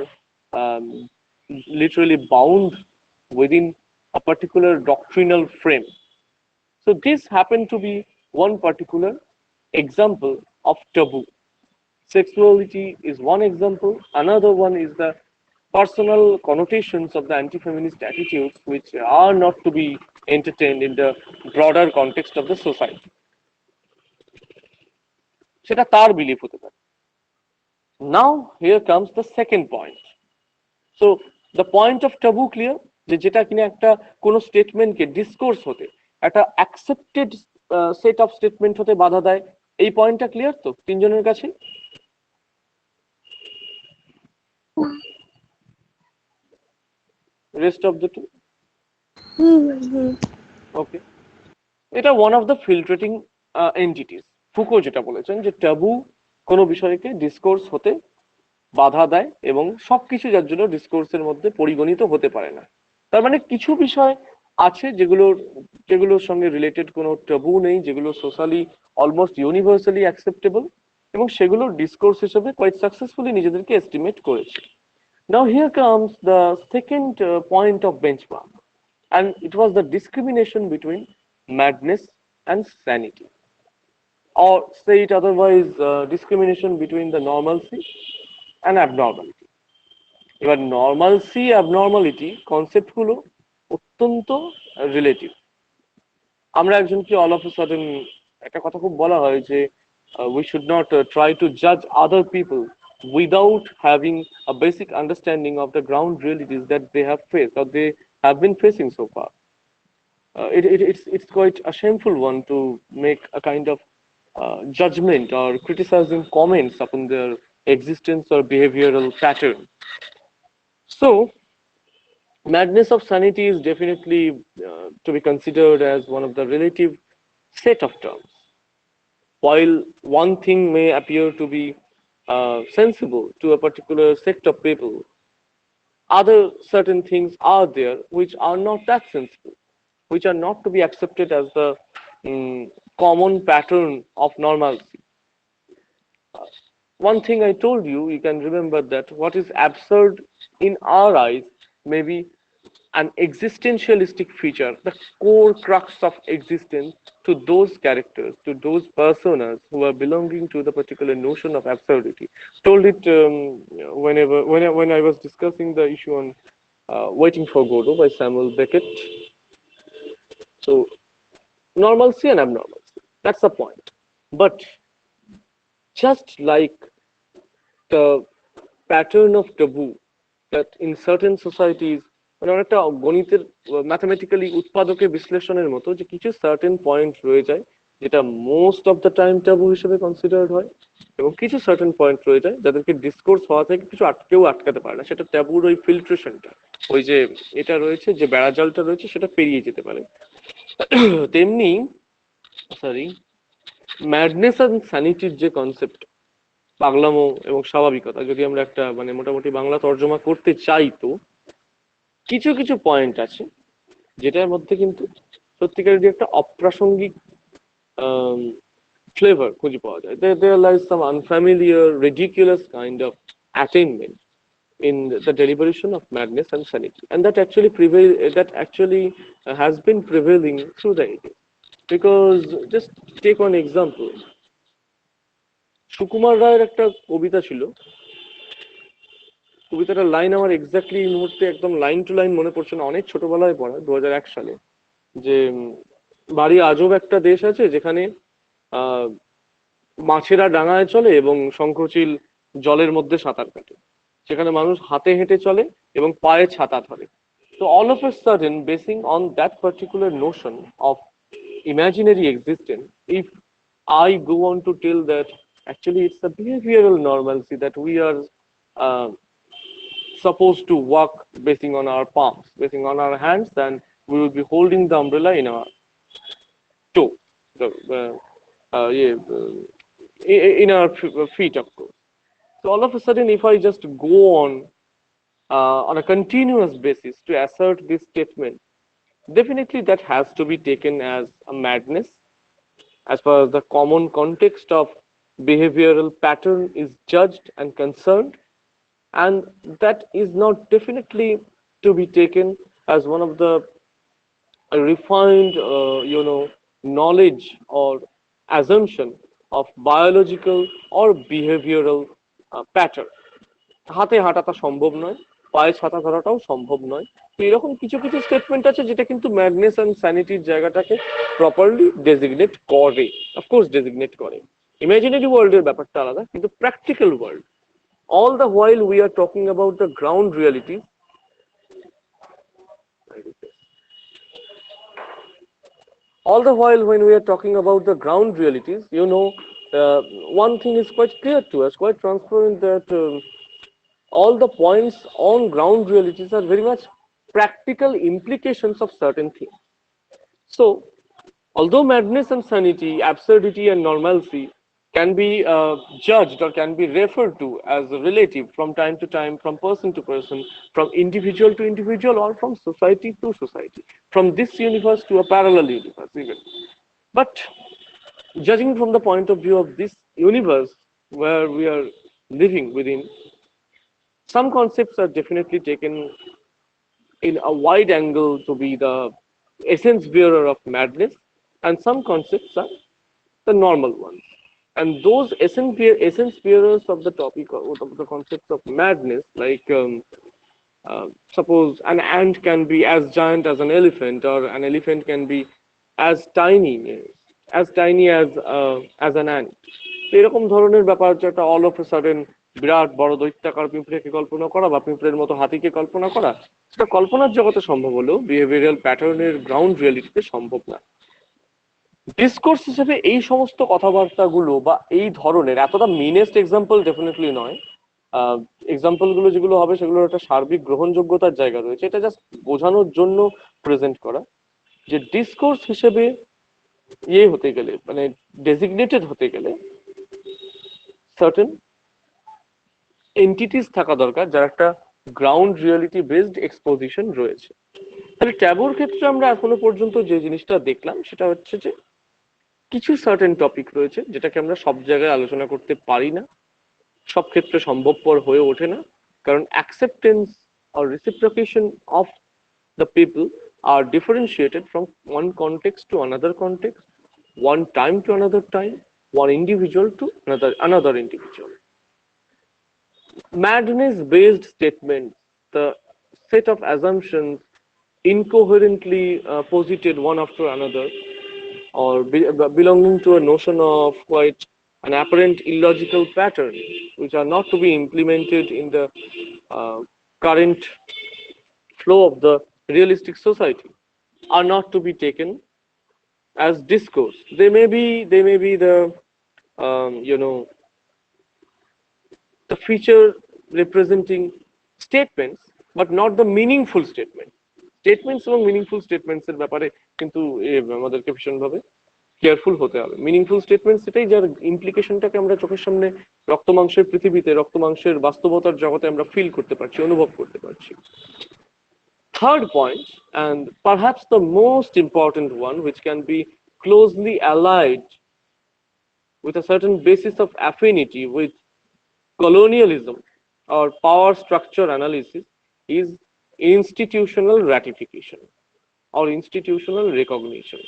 literally bound within a particular doctrinal frame. So this happened to be one particular example of taboo. Sexuality is one example. Another one is the personal connotations of the anti-feminist attitudes, which are not to be entertained in the broader context of the society. সেটা তার belief হতে পারে। Now here comes the second point. So the point of taboo clear, যে যেটা কিনা একটা কোনো স্টেটমেন্টকে discourse হতে, একটা অ্যাকসেপ্টেড সেট অফ স্টেটমেন্ট হতে বাধা দেয়, এই পয়েন্টটা ক্লিয়ার তো তিনজনের কাছে? Rest of the two? Okay, এটা one of the filterating entities. Foucault যেটা বলেছেন যে ট্যাবু কোনো বিষয়কে ডিসকোর্স হতে বাধা দেয়, এবং সবকিছু যার জন্য ডিসকোর্সের মধ্যে পরিগণিত হতে পারে না। তার মানে কিছু বিষয় আছে যেগুলোর সঙ্গে রিলেটেড কোনো ট্যাবু নেই, যেগুলো সোশ্যালি অলমোস্ট ইউনিভার্সালি অ্যাকসেপ্টেবল, এবং সেগুলো ডিসকোর্স হিসেবে কোয়াইট সাকসেসফুলি নিজেদেরকে এস্টিমেট করেছে। Now here comes the second point of benchmark, and it was the discrimination between madness and sanity, or say it otherwise, discrimination between the normalcy and abnormality. এবার normalcy abnormality কনসেপ্টগুলো অত্যন্ত relative. আমরা একজনকে all of a sudden, একটা কথা খুব বলা হয় যে we should not try to judge other people without having a basic understanding of the ground realities that they have faced or they have been facing so far. It's quite a shameful one to make a kind of judgment or criticizing comments upon their existence or behavioral pattern. So madness of sanity is definitely to be considered as one of the relative set of terms. While one thing may appear to be sensible to a particular sect of people, other certain things are there which are not that sensible, which are not to be accepted as the common pattern of normalcy. One thing I told you, you can remember that what is absurd in our eyes may be an existentialistic feature, the core crux of existence to those characters, to those personas who are belonging to the particular notion of absurdity. Told it when I was discussing the issue on Waiting for Godot by Samuel Beckett. So normalcy and abnormalcy, that's the point. But just like the pattern of taboo that in certain societies, মানে অনেকটা গণিতের mathematically উৎপাদকের বিশ্লেষণের মতো, যে কিছু certain point রয়ে যায় যেটা most of the time taboo হিসেবে কনসিডার্ড হয়, এবং কিছু সার্টেন পয়েন্ট রয়ে যায় যাদেরকে ডিসকোর্স হওয়া থেকে কিছু কেউ আটকাতে পারে না, সেটা ট্যাবুর ওই ফিল্ট্রেশনটা, ওই যে এটা রয়েছে, যে বেড়াজালটা রয়েছে, সেটা পেরিয়ে যেতে পারে। তেমনি ম্যাডনেস অ্যান্ড স্যানিটির যে কনসেপ্ট, পাগলামো এবং স্বাভাবিকতা, যদি আমরা একটা মানে মোটামুটি বাংলা তর্জমা করতে চাই, তো কিছু কিছু পয়েন্ট আছে যেটার মধ্যে কিন্তু সত্যিকারের একটা অপ্রাসঙ্গিক ফ্লেভার খুঁজে পাওয়া যায়। There lies some unfamiliar, ridiculous kind of attainment in the deliberation of madness and sanity, and that actually has been prevailing through the ages. Because just take one example, Sukumar রায়ের একটা কবিতা ছিল, কবিতাটার লাইন আমার exactly এই মুহূর্তে একদম line to line মনে পড়ছে না, অনেক ছোটবেলায় পড়া, 2001 সালে, যে বাড়ি আজব একটা দেশ আছে যেখানে আহ মাছেরা ডাঙায় চলে এবং শঙ্খচিল জলের মধ্যে সাঁতার কাটে, সেখানে মানুষ হাতে হেঁটে চলে এবং পায়ে ছাতা ধরে। So all of a sudden, basing on that particular notion of imaginary existence, if I go on to tell that actually it's a behavioral normalcy that we are uh, supposed to walk basing on our palms, basing on our hands, then we will be holding the umbrella in our toe, in our feet, of course. So all of a sudden, if I just go on a continuous basis to assert this statement, definitely that has to be taken as a madness as far as the common context of behavioral pattern is judged and concerned, and that is not definitely to be taken as one of the refined knowledge or assumption of biological or behavioral pattern. হাতে হাঁটাটা সম্ভব নয়, পায়ে ছাতা ধরাটাও সম্ভব নয়। তো এরকম কিছু কিছু স্টেটমেন্ট আছে যেটা কিন্তু ম্যাডনেস অ্যান্ড স্যানিটির জায়গাটাকে প্রপারলি ডেজিগনেট করে, অফকোর্স ডেজিগনেট করে। ইমাজিনারি ওয়ার্ল্ডের ব্যাপারটা আলাদা, কিন্তু practical world, all the while we are talking about the ground reality, all the while when we are talking about the ground realities, one thing is quite clear to us, quite transparent, that all the points on ground realities are very much practical implications of certain things. So, although madness and sanity, absurdity and normalcy can be judged or can be referred to as relative from time to time, from person to person, from individual to individual, or from society to society, from this universe to a parallel universe, even. But judging from the point of view of this universe where we are living within, some concepts are definitely taken in a wide angle to be the essence bearer of madness, and some concepts are the normal ones. And those essence bearers of the topic of the concept of madness, like suppose an ant can be as giant as an elephant, or an elephant can be as tiny as an ant. তো এরকম ধরনের ব্যাপার যেটা all of a sudden বিরাট বড় দৈত্যাকার পিঁপড়েকে কল্পনা করা বা পিঁপড়ের মতো হাতিকে কল্পনা করা, সেটা কল্পনার জগতে সম্ভব হলেও বিহেভিয়ারাল প্যাটার্নের গ্রাউন্ড রিয়েলিটিতে সম্ভব না। ডিসকোর্স হিসেবে এই সমস্ত কথাবার্তাগুলো বা এই ধরনের এতটা মিনেস্ট এক্সাম্পল ডেফিনেটলি নয়, এক্সাম্পল গুলো যেগুলো হবে সেগুলোর একটা সার্বিক গ্রহণযোগ্যতার জায়গা রয়েছে, এটা জাস্ট বোঝানোর জন্য প্রেজেন্ট করা যে ডিসকোর্স হিসেবে হতে গেলে, মানে ডেজিগনেটেড হতে গেলে সার্টেন এন্টিটিস থাকা দরকার যার একটা গ্রাউন্ড রিয়েলিটি বেসড এক্সপোজিশন রয়েছে। তাহলে ট্যাবুর ক্ষেত্রে আমরা এখনো পর্যন্ত যে জিনিসটা দেখলাম সেটা হচ্ছে যে কিছু সার্টেন টপিক রয়েছে যেটাকে আমরা সব জায়গায় আলোচনা করতে পারি না, সব ক্ষেত্রে সম্ভবপর হয়ে ওঠে না, কারণ acceptance or reciprocation of the people are differentiated from one context to another context, one time to another time, one individual to another individual. Madness based statements, the set of assumptions incoherently posited one after another, or belonging to a notion of quite an apparent illogical pattern, which are not to be implemented in the current flow of the realistic society, are not to be taken as discourse. They may be the feature representing statements, but not the meaningful statement. Statements এবং meaningful statements এর ব্যাপারে কিন্তু আমাদেরকে ভীষণভাবে careful হতে হবে। Meaningful statement সেটাই যার ইমপ্লিকেশনটাকে আমরা চোখের সামনে রক্ত মাংসের পৃথিবীতে, রক্ত মাংসের বাস্তবতার জগতে আমরা ফিল করতে পারছি, অনুভব করতে পারছি। Third point, and perhaps the most important one, which can be closely allied with a certain basis of affinity with colonialism, or power structure analysis is institutional ratification or institutional recognition.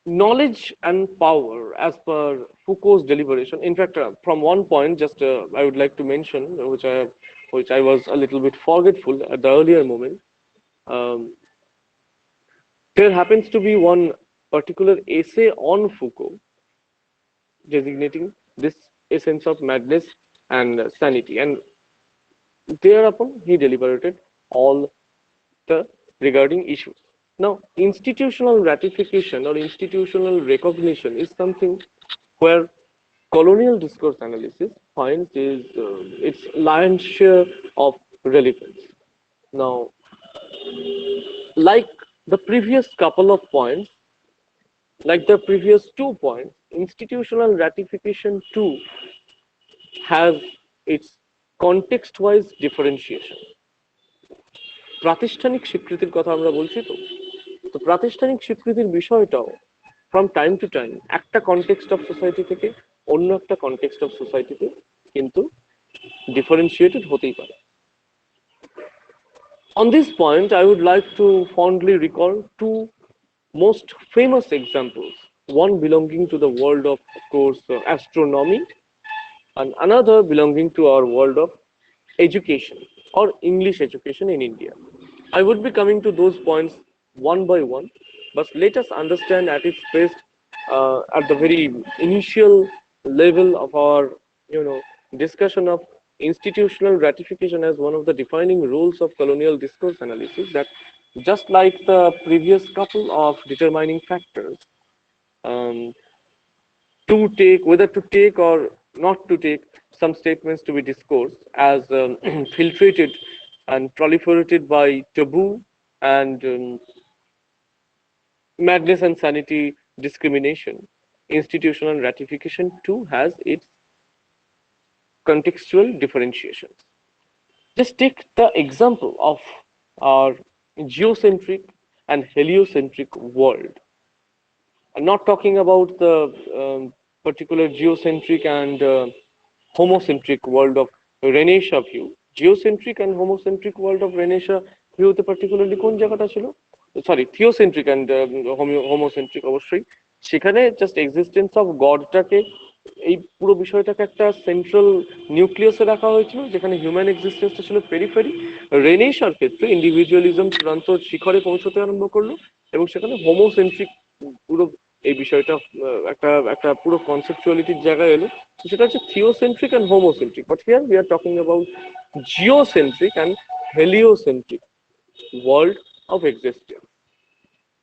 Knowledge and power, as per Foucault's deliberation. In fact, from one point, just I would like to mention, which I was a little bit forgetful at the earlier moment. Um, there happens to be one particular essay on Foucault designating this essence of madness and sanity, and thereupon he deliberated all the regarding issues. Now, institutional ratification or institutional recognition is something where colonial discourse analysis finds is its lion's share of relevance. Now, like the previous couple of points, like the previous 2 points, institutional ratification too has its context-wise differentiation. প্রাতিষ্ঠানিক স্বীকৃতির কথা আমরা বলছি তো, তো প্রাতিষ্ঠানিক স্বীকৃতির বিষয়টাও ফ্রম টাইম টু টাইম একটা কনটেক্সট অফ সোসাইটি থেকে অন্য একটা কনটেক্সট অফ সোসাইটিতে কিন্তু ডিফারেন্সিয়েটেড হতেই পারে। On this point, I would like to fondly recall two most famous examples, one belonging to the world of course, astronomy, and another belonging to our world of education or English education in India. I would be coming to those points one by one, but let us understand at its best, at the very initial level of our, discussion of institutional ratification as one of the defining roles of colonial discourse analysis. That just like the previous couple of determining factors, um, to take whether to take or not to take some statements to be discoursed as filtrated and proliferated by taboo and madness and sanity discrimination. Institutional ratification too has its contextual differentiations. Just take the example of our geocentric and heliocentric world. I'm not talking about the particular geocentric and homocentric world of Renaissance view. Geocentric and homocentric world of Renaissance view তে particularly কোন জায়গাটা ছিল? Sorry, theocentric and homocentric অবশ্যই। সেখানে just existence of গডটাকে এই পুরো বিষয়টাকে একটা সেন্ট্রাল নিউক্লিয়াসে রাখা হয়েছিল, যেখানে হিউম্যান এক্সিস্টেন্সটা ছিল পেরিফেরি। রেনেসার ক্ষেত্রে ইন্ডিভিজুয়ালিজম চূড়ান্ত শিখরে পৌঁছতে আরম্ভ করলো এবং সেখানে হোমোসেন্ট্রিক পুরো এই বিষয়টা একটা একটা পুরো কনসেপচুয়ালিটির জায়গায় এলো। সেটা হচ্ছে theocentric and homocentric, but here we are talking about geocentric and heliocentric world of existence.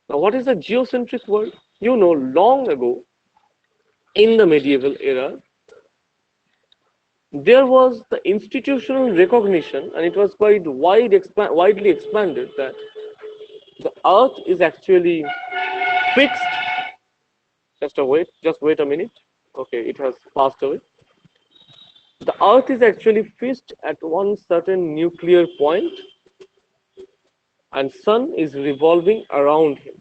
Now, what is a geocentric world? You know, long ago in the medieval era, there was the institutional recognition, and it was quite widely expanded, that the earth is actually fixed. Just wait a minute. Okay, it has passed away. The earth is actually fixed at one certain nuclear point, and sun is revolving around him.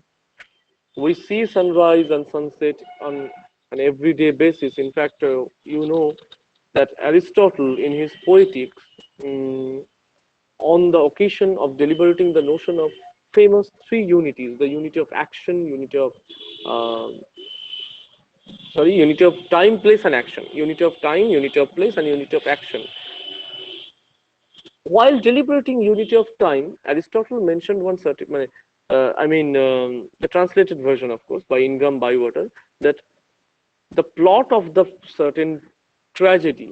We see sunrise and sunset on an everyday basis. In fact, that Aristotle, in his Poetics, on the occasion of deliberating the notion of famous three unities, the unity of action, unity of time, place, and action, unity of time, unity of place, and unity of action. While deliberating unity of time, Aristotle mentioned one certain, the translated version, of course, by Ingram Bywater, that the plot of the certain tragedy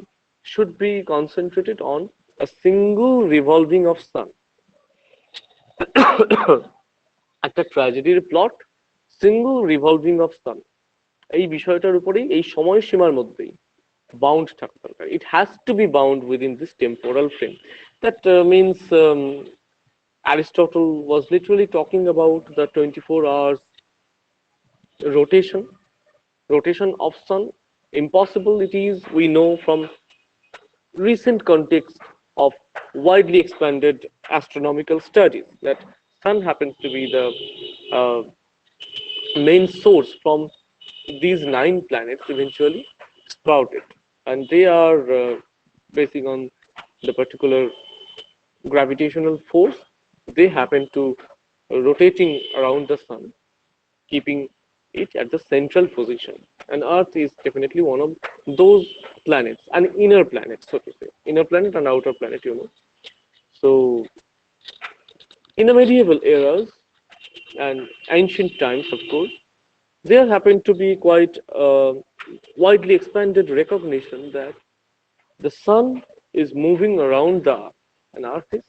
should be concentrated on a single revolving of sun. একটা ট্র্যাজেডির প্লট, single revolving of sun, এই বিষয়টার উপরেই এই সময়সীমার মধ্যেই bound থাকতে দরকার। It has to be bound within this temporal frame. That means Aristotle was literally talking about the 24 hours rotation of sun. Impossible it is, we know from recent context of widely expanded astronomical studies, that sun happens to be the main source from these 9 planets eventually sprouted, and they are basing on the particular gravitational force, they happen to rotating around the sun, keeping it at the central position. And Earth is definitely one of those planets, an inner planet, so to say, inner planet and outer planet, you know. So, in the medieval eras and ancient times, of course, there happened to be quite widely expanded recognition that the sun is moving around the earth, and earth is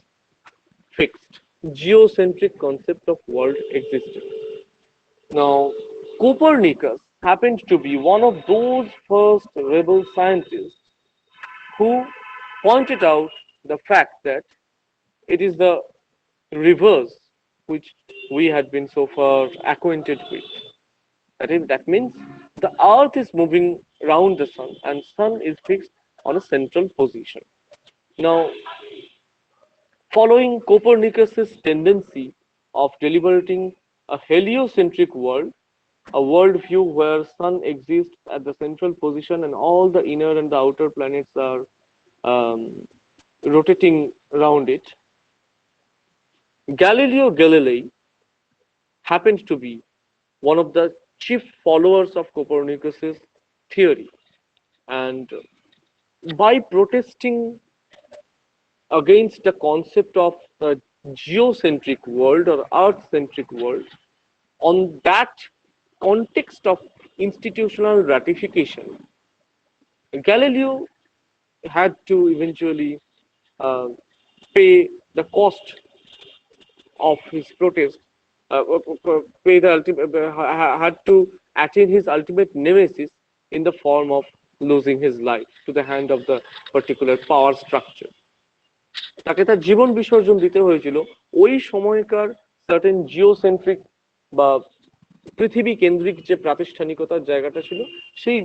fixed. Geocentric concept of world existence. Now, Copernicus happened to be one of those first rebel scientists who pointed out the fact that it is the reverse which we had been so far acquainted with. That means the earth is moving around the sun and sun is fixed on a central position. Now, following Copernicus's tendency of deliberating a heliocentric world, a worldview where sun exists at the central position and all the inner and the outer planets are um, rotating around it, Galileo Galilei happened to be one of the chief followers of Copernicus's theory. And by protesting against the concept of a geocentric world or earth-centric world, on that context of institutional ratification, Galileo had to eventually uh, pay the cost of his protest, pay the ultimate, had to attain his ultimate nemesis in the form of losing his life to the hand of the particular power structure. তাকে তার জীবন বিসর্জন দিতে হয়েছিল ওই সময়কার certain geocentric বা পৃথিবী কেন্দ্রিক যে প্রাতিষ্ঠানিকতার জায়গাটা ছিল সেই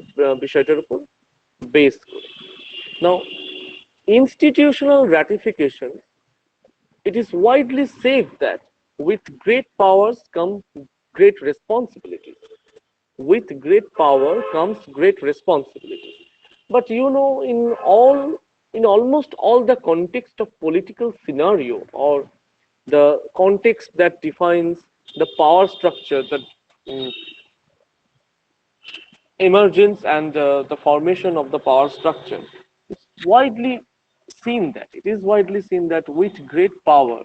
বিষয়টার উপর বেস করে। নাও institutional ratification, it is widely said that with great powers come great responsibilities. With great power comes great responsibility. But you know, in almost all the context of political scenario or the context that defines the power structure, the mm, emergence and the formation of the power structure, it's widely seen that with great power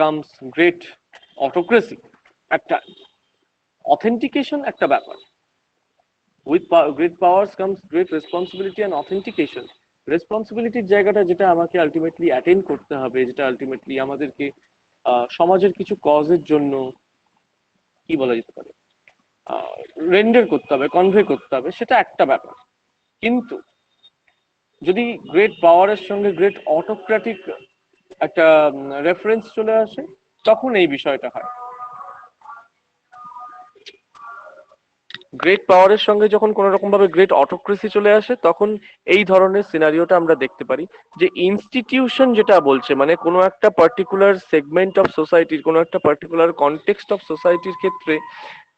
comes great autocracy at times. Authentication একটা ব্যাপার, with great powers comes great responsibility and authentication. রেসপন্সিবিলিটির জায়গাটা যেটা আমাকে ultimately attend করতে হবে, যেটা ultimately আমাদেরকে সমাজের কিছু কজের জন্য কি বলা যেতে পারে রেন্ডার করতে হবে, কনভে করতে হবে, সেটা একটা ব্যাপার। কিন্তু যদি গ্রেট পাওয়ারের সঙ্গে গ্রেট অটোক্র্যাটিক একটা রেফারেন্স চলে আসে, তখন এই বিষয়টা হয়। গ্রেট পাওয়ারের সঙ্গে যখন কোনো রকম ভাবে গ্রেট অটোক্রেসি চলে আসে, তখন এই ধরনের সিনারিওটা আমরা দেখতে পারি যে ইনস্টিটিউশন যেটা বলছে, মানে কোনো একটা পার্টিকুলার সেগমেন্ট অফ সোসাইটির, কোনো একটা পার্টিকুলার কনটেক্সট অফ সোসাইটির ক্ষেত্রে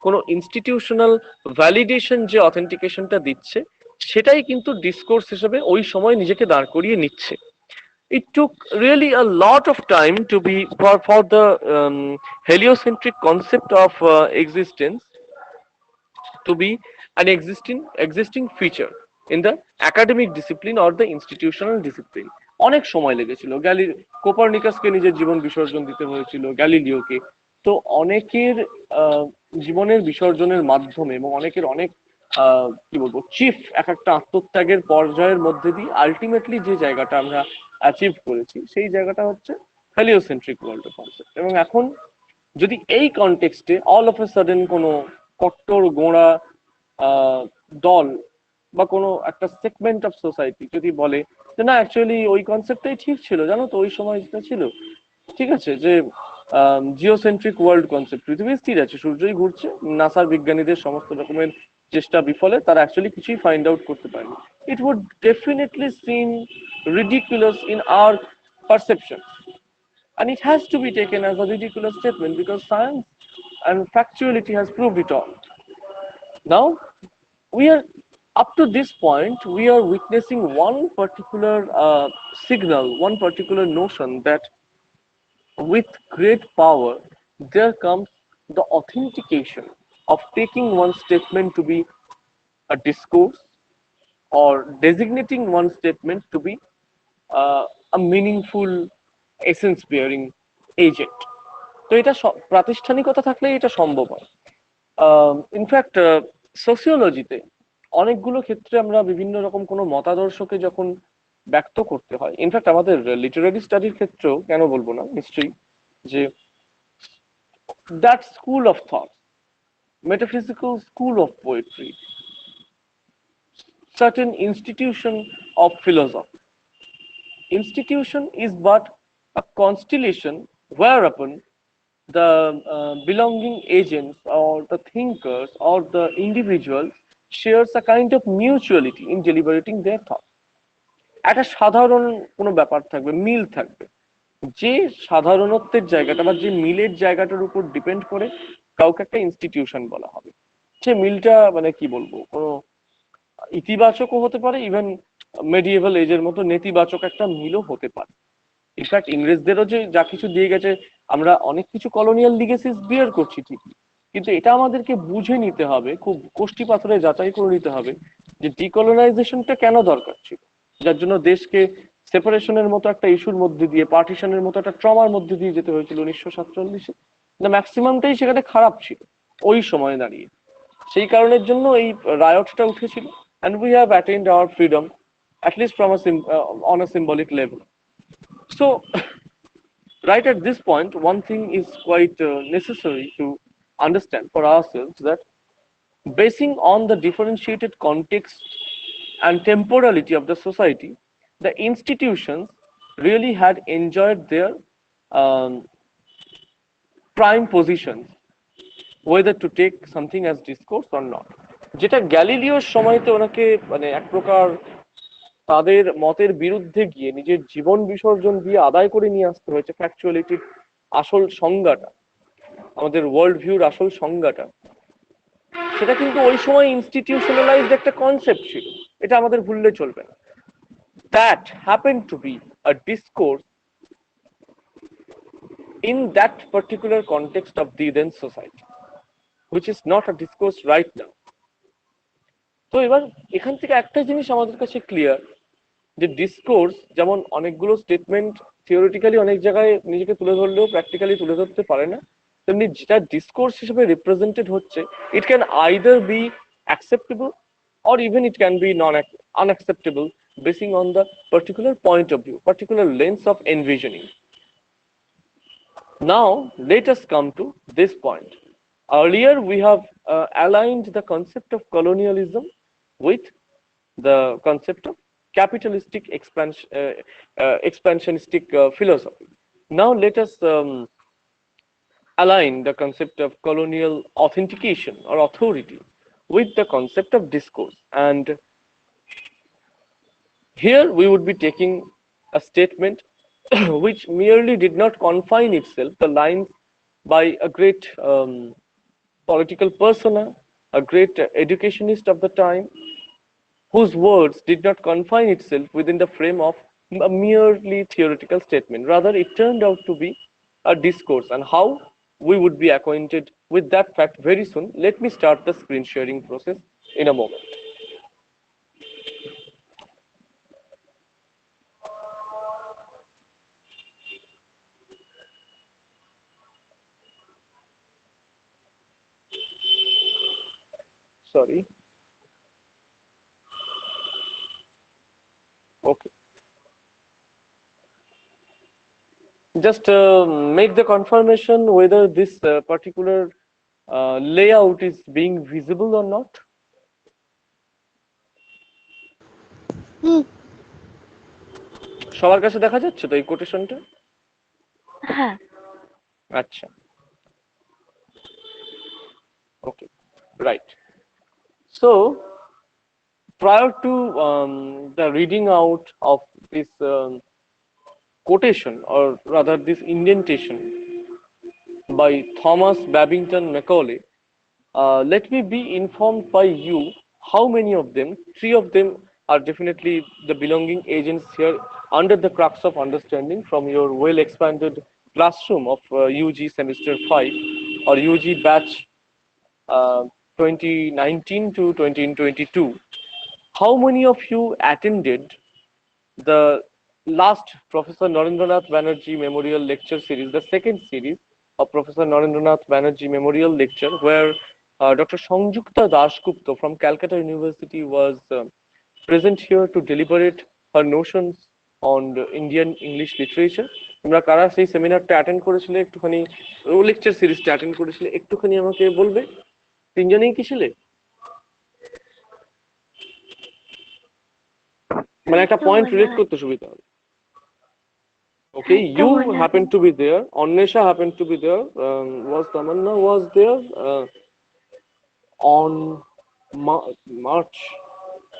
কোনো ইনস্টিটিউশনাল ভ্যালিডেশন যে অথেন্টিকেশনটা দিচ্ছে, সেটাই কিন্তু ডিসকোর্স হিসেবে ওই সময় নিজেকে দাঁড় করিয়ে নিচ্ছে। It took really a lot of time to be for the heliocentric concept of existence to be an existing feature in the academic discipline or the institutional discipline. অনেক সময় লেগেছিল। কোপারনিকাসকে নিজের জীবন বিসর্জন দিতে হয়েছিল, গ্যালিলিওকে। তো অনেকের জীবনের বিসর্জনের মাধ্যমে এবং অনেকের অনেক কি বলবো চিফ একটা আত্মত্যাগের পর্যায়ের মধ্যে দিয়ে আলটিমেটলি যে জায়গাটা আমরা অ্যাচিভ করেছি, সেই জায়গাটা হচ্ছে হেলিওসেন্ট্রিক ওয়ার্ল্ড কনসেপ্ট। এবং এখন যদি এই কনটেক্সটে অল অফ এ সাডেন কোনো কট্টর গোঁড়া দল বা কোনো একটা সেগমেন্ট অফ সোসাইটি যদি বলে যে না অ্যাকচুয়ালি ওই কনসেপ্টটাই ঠিক ছিল, জানো তো ওই সময় যেটা ছিল ঠিক আছে, যে জিওসেন্ট্রিক ওয়ার্ল্ড কনসেপ্ট, পৃথিবী স্থির আছে, সূর্যই ঘুরছে, নাসার বিজ্ঞানীদের সমস্ত রকমের চেষ্টা বিফলে তারা অ্যাকচুয়ালি কিছুই ফাইন্ড আউট করতে পারেনি, it would definitely seem ridiculous in our perception. And it has to be taken as a ridiculous statement because science and factuality has proved it all. Now, we are Up to this point, we are witnessing one particular signal, one particular notion that with great power, there comes the authentication of taking one statement to be a discourse or designating one statement to be uh, a meaningful essence bearing agent. তো এটা প্রাতিষ্ঠানিকতা থাকলে এটা সম্ভব হয়। In fact সোসিওলজিতে অনেকগুলো ক্ষেত্রে আমরা বিভিন্ন রকম কোনো মতাদর্শকে যখন ব্যক্ত করতে হয়, ইনফ্যাক্ট আমাদের লিটারারি স্টাডির ক্ষেত্রেও কেন বলবো না, নিশ্চয়ই, যে that school of thought, metaphysical school of poetry, certain institution of philosophy. Institution is but a constellation whereupon the belonging agents or the thinkers or the individuals shares a kind of mutuality in deliberating their thoughts. একটা সাধারণ কোনো ব্যাপার থাকবে, মিল থাকবে, যে সাধারণত্বের জায়গাটা বা যে মিলের জায়গাটার উপর ডিপেন্ড করে কাউকে একটা ইনস্টিটিউশন বলা হবে। সে মিলটা মানে কি বলবো, কোনো ইতিবাচকও হতে পারে, ইভেন মেডিয়েভাল এজের মতো নেতিবাচক একটা মিলও হতে পারে। ইনফ্যাক্ট ইংরেজদেরও যে যা কিছু দিয়ে গেছে, আমরা অনেক কিছু কলোনিয়াল লিগেসিস বিয়ার করছি ঠিকই, কিন্তু এটা আমাদেরকে বুঝে নিতে হবে, খুব কোষ্টি পাথরে যাচাই করে নিতে হবে যে ডিকলোনাইজেশনটা কেন দরকার ছিল, যার জন্য দেশকে সেপারেশনের মতো একটা ইস্যুর মধ্যে দিয়ে, পার্টিশনের মতো একটা ট্রমার মধ্যে দিয়ে যেতে হয়েছিল 1947-এ। ম্যাক্সিমামটাই সেখানে খারাপ ছিল ওই সময় দাঁড়িয়ে। সেই কারণের জন্য এই রায়টটা উঠেছিল, and we have attained our freedom at least from on a symbolic level. So right at this point, one thing is quite necessary to understand for ourselves, that basing on the differentiated context and temporality of the society, the institutions really had enjoyed their um, prime positions, whether to take something as discourse or not. যেটা গ্যালিলিওর সময়তে ওনাকে মানে এক প্রকার তাদের মতের বিরুদ্ধে গিয়ে নিজের জীবন বিসর্জন দিয়ে আদায় করে নিয়ে আসতে হয়েছে ফ্যাকচুয়ালিটির আসল সংজ্ঞাটা, আমাদের ওয়ার্ল্ড ভিউর আসল সংজ্ঞাটা, সেটা কিন্তু ওই সময় ইনস্টিটিউশনালাইজড একটা কনসেপ্ট ছিল, এটা আমাদের ভুললে চলবে না। That happen to be a discourse in that particular context of the then society, which is not a discourse right now. তো এবার এখান থেকে একটা জিনিস আমাদের কাছে ক্লিয়ার, যে ডিসকোর্স যেমন অনেকগুলো স্টেটমেন্ট থিওরিটিক্যালি অনেক জায়গায় নিজেকে তুলে ধরলেও প্র্যাকটিক্যালি তুলে ধরতে পারে না, তেমনি যেটা ডিসকোর্স হিসেবে রিপ্রেজেন্টেড হচ্ছে, it can either B acceptable or even it can be non unacceptable, basing on the particular point of view, particular lens of envisioning. Now let us come to this point. Earlier we have aligned the concept of colonialism with the concept of capitalistic expansionistic philosophy. Now let us align the concept of colonial authentication or authority with the concept of discourse. And here we would be taking a statement which merely did not confine itself the lines by a great political persona, a great educationist of the time, whose words did not confine itself within the frame of a merely theoretical statement. Rather, it turned out to be a discourse, and how we would be acquainted with that fact very soon. Let me start the screen sharing process in a moment. Sorry. Okay. Just make the confirmation whether this particular layout is being visible or not. সবার কাছে দেখা যাচ্ছে তো এই কোটেশনটা? হ্যাঁ। আচ্ছা, ওকে, right. So prior to the reading out of this quotation, or rather this indentation by Thomas Babington Macaulay, let me be informed by you How many of them? Three of them are definitely the belonging agents here under the crux of understanding from your well expanded classroom of UG semester 5 or UG batch uh, 2019 to 2022. How many of you attended the last Professor Narendranath Banerjee Memorial Lecture Series, the second series of Professor Narendranath Banerjee Memorial Lecture, where Dr. Sanjukta Dasgupta from Calcutta University was present here to deliberate her notions on the Indian English literature. তোমরা কারা সেই সেমিনারটা attend করেছিলে একটুখানি lecture সিরিজটা attend করেছিলে একটুখানি আমাকে বলবে তিনজনেই কি ছিলে মানে একটা পয়েন্ট রিলেট করতে সুবিধা হবে Okay, you happen to be there. Annesha happened to be there. Was Tamanna was there on March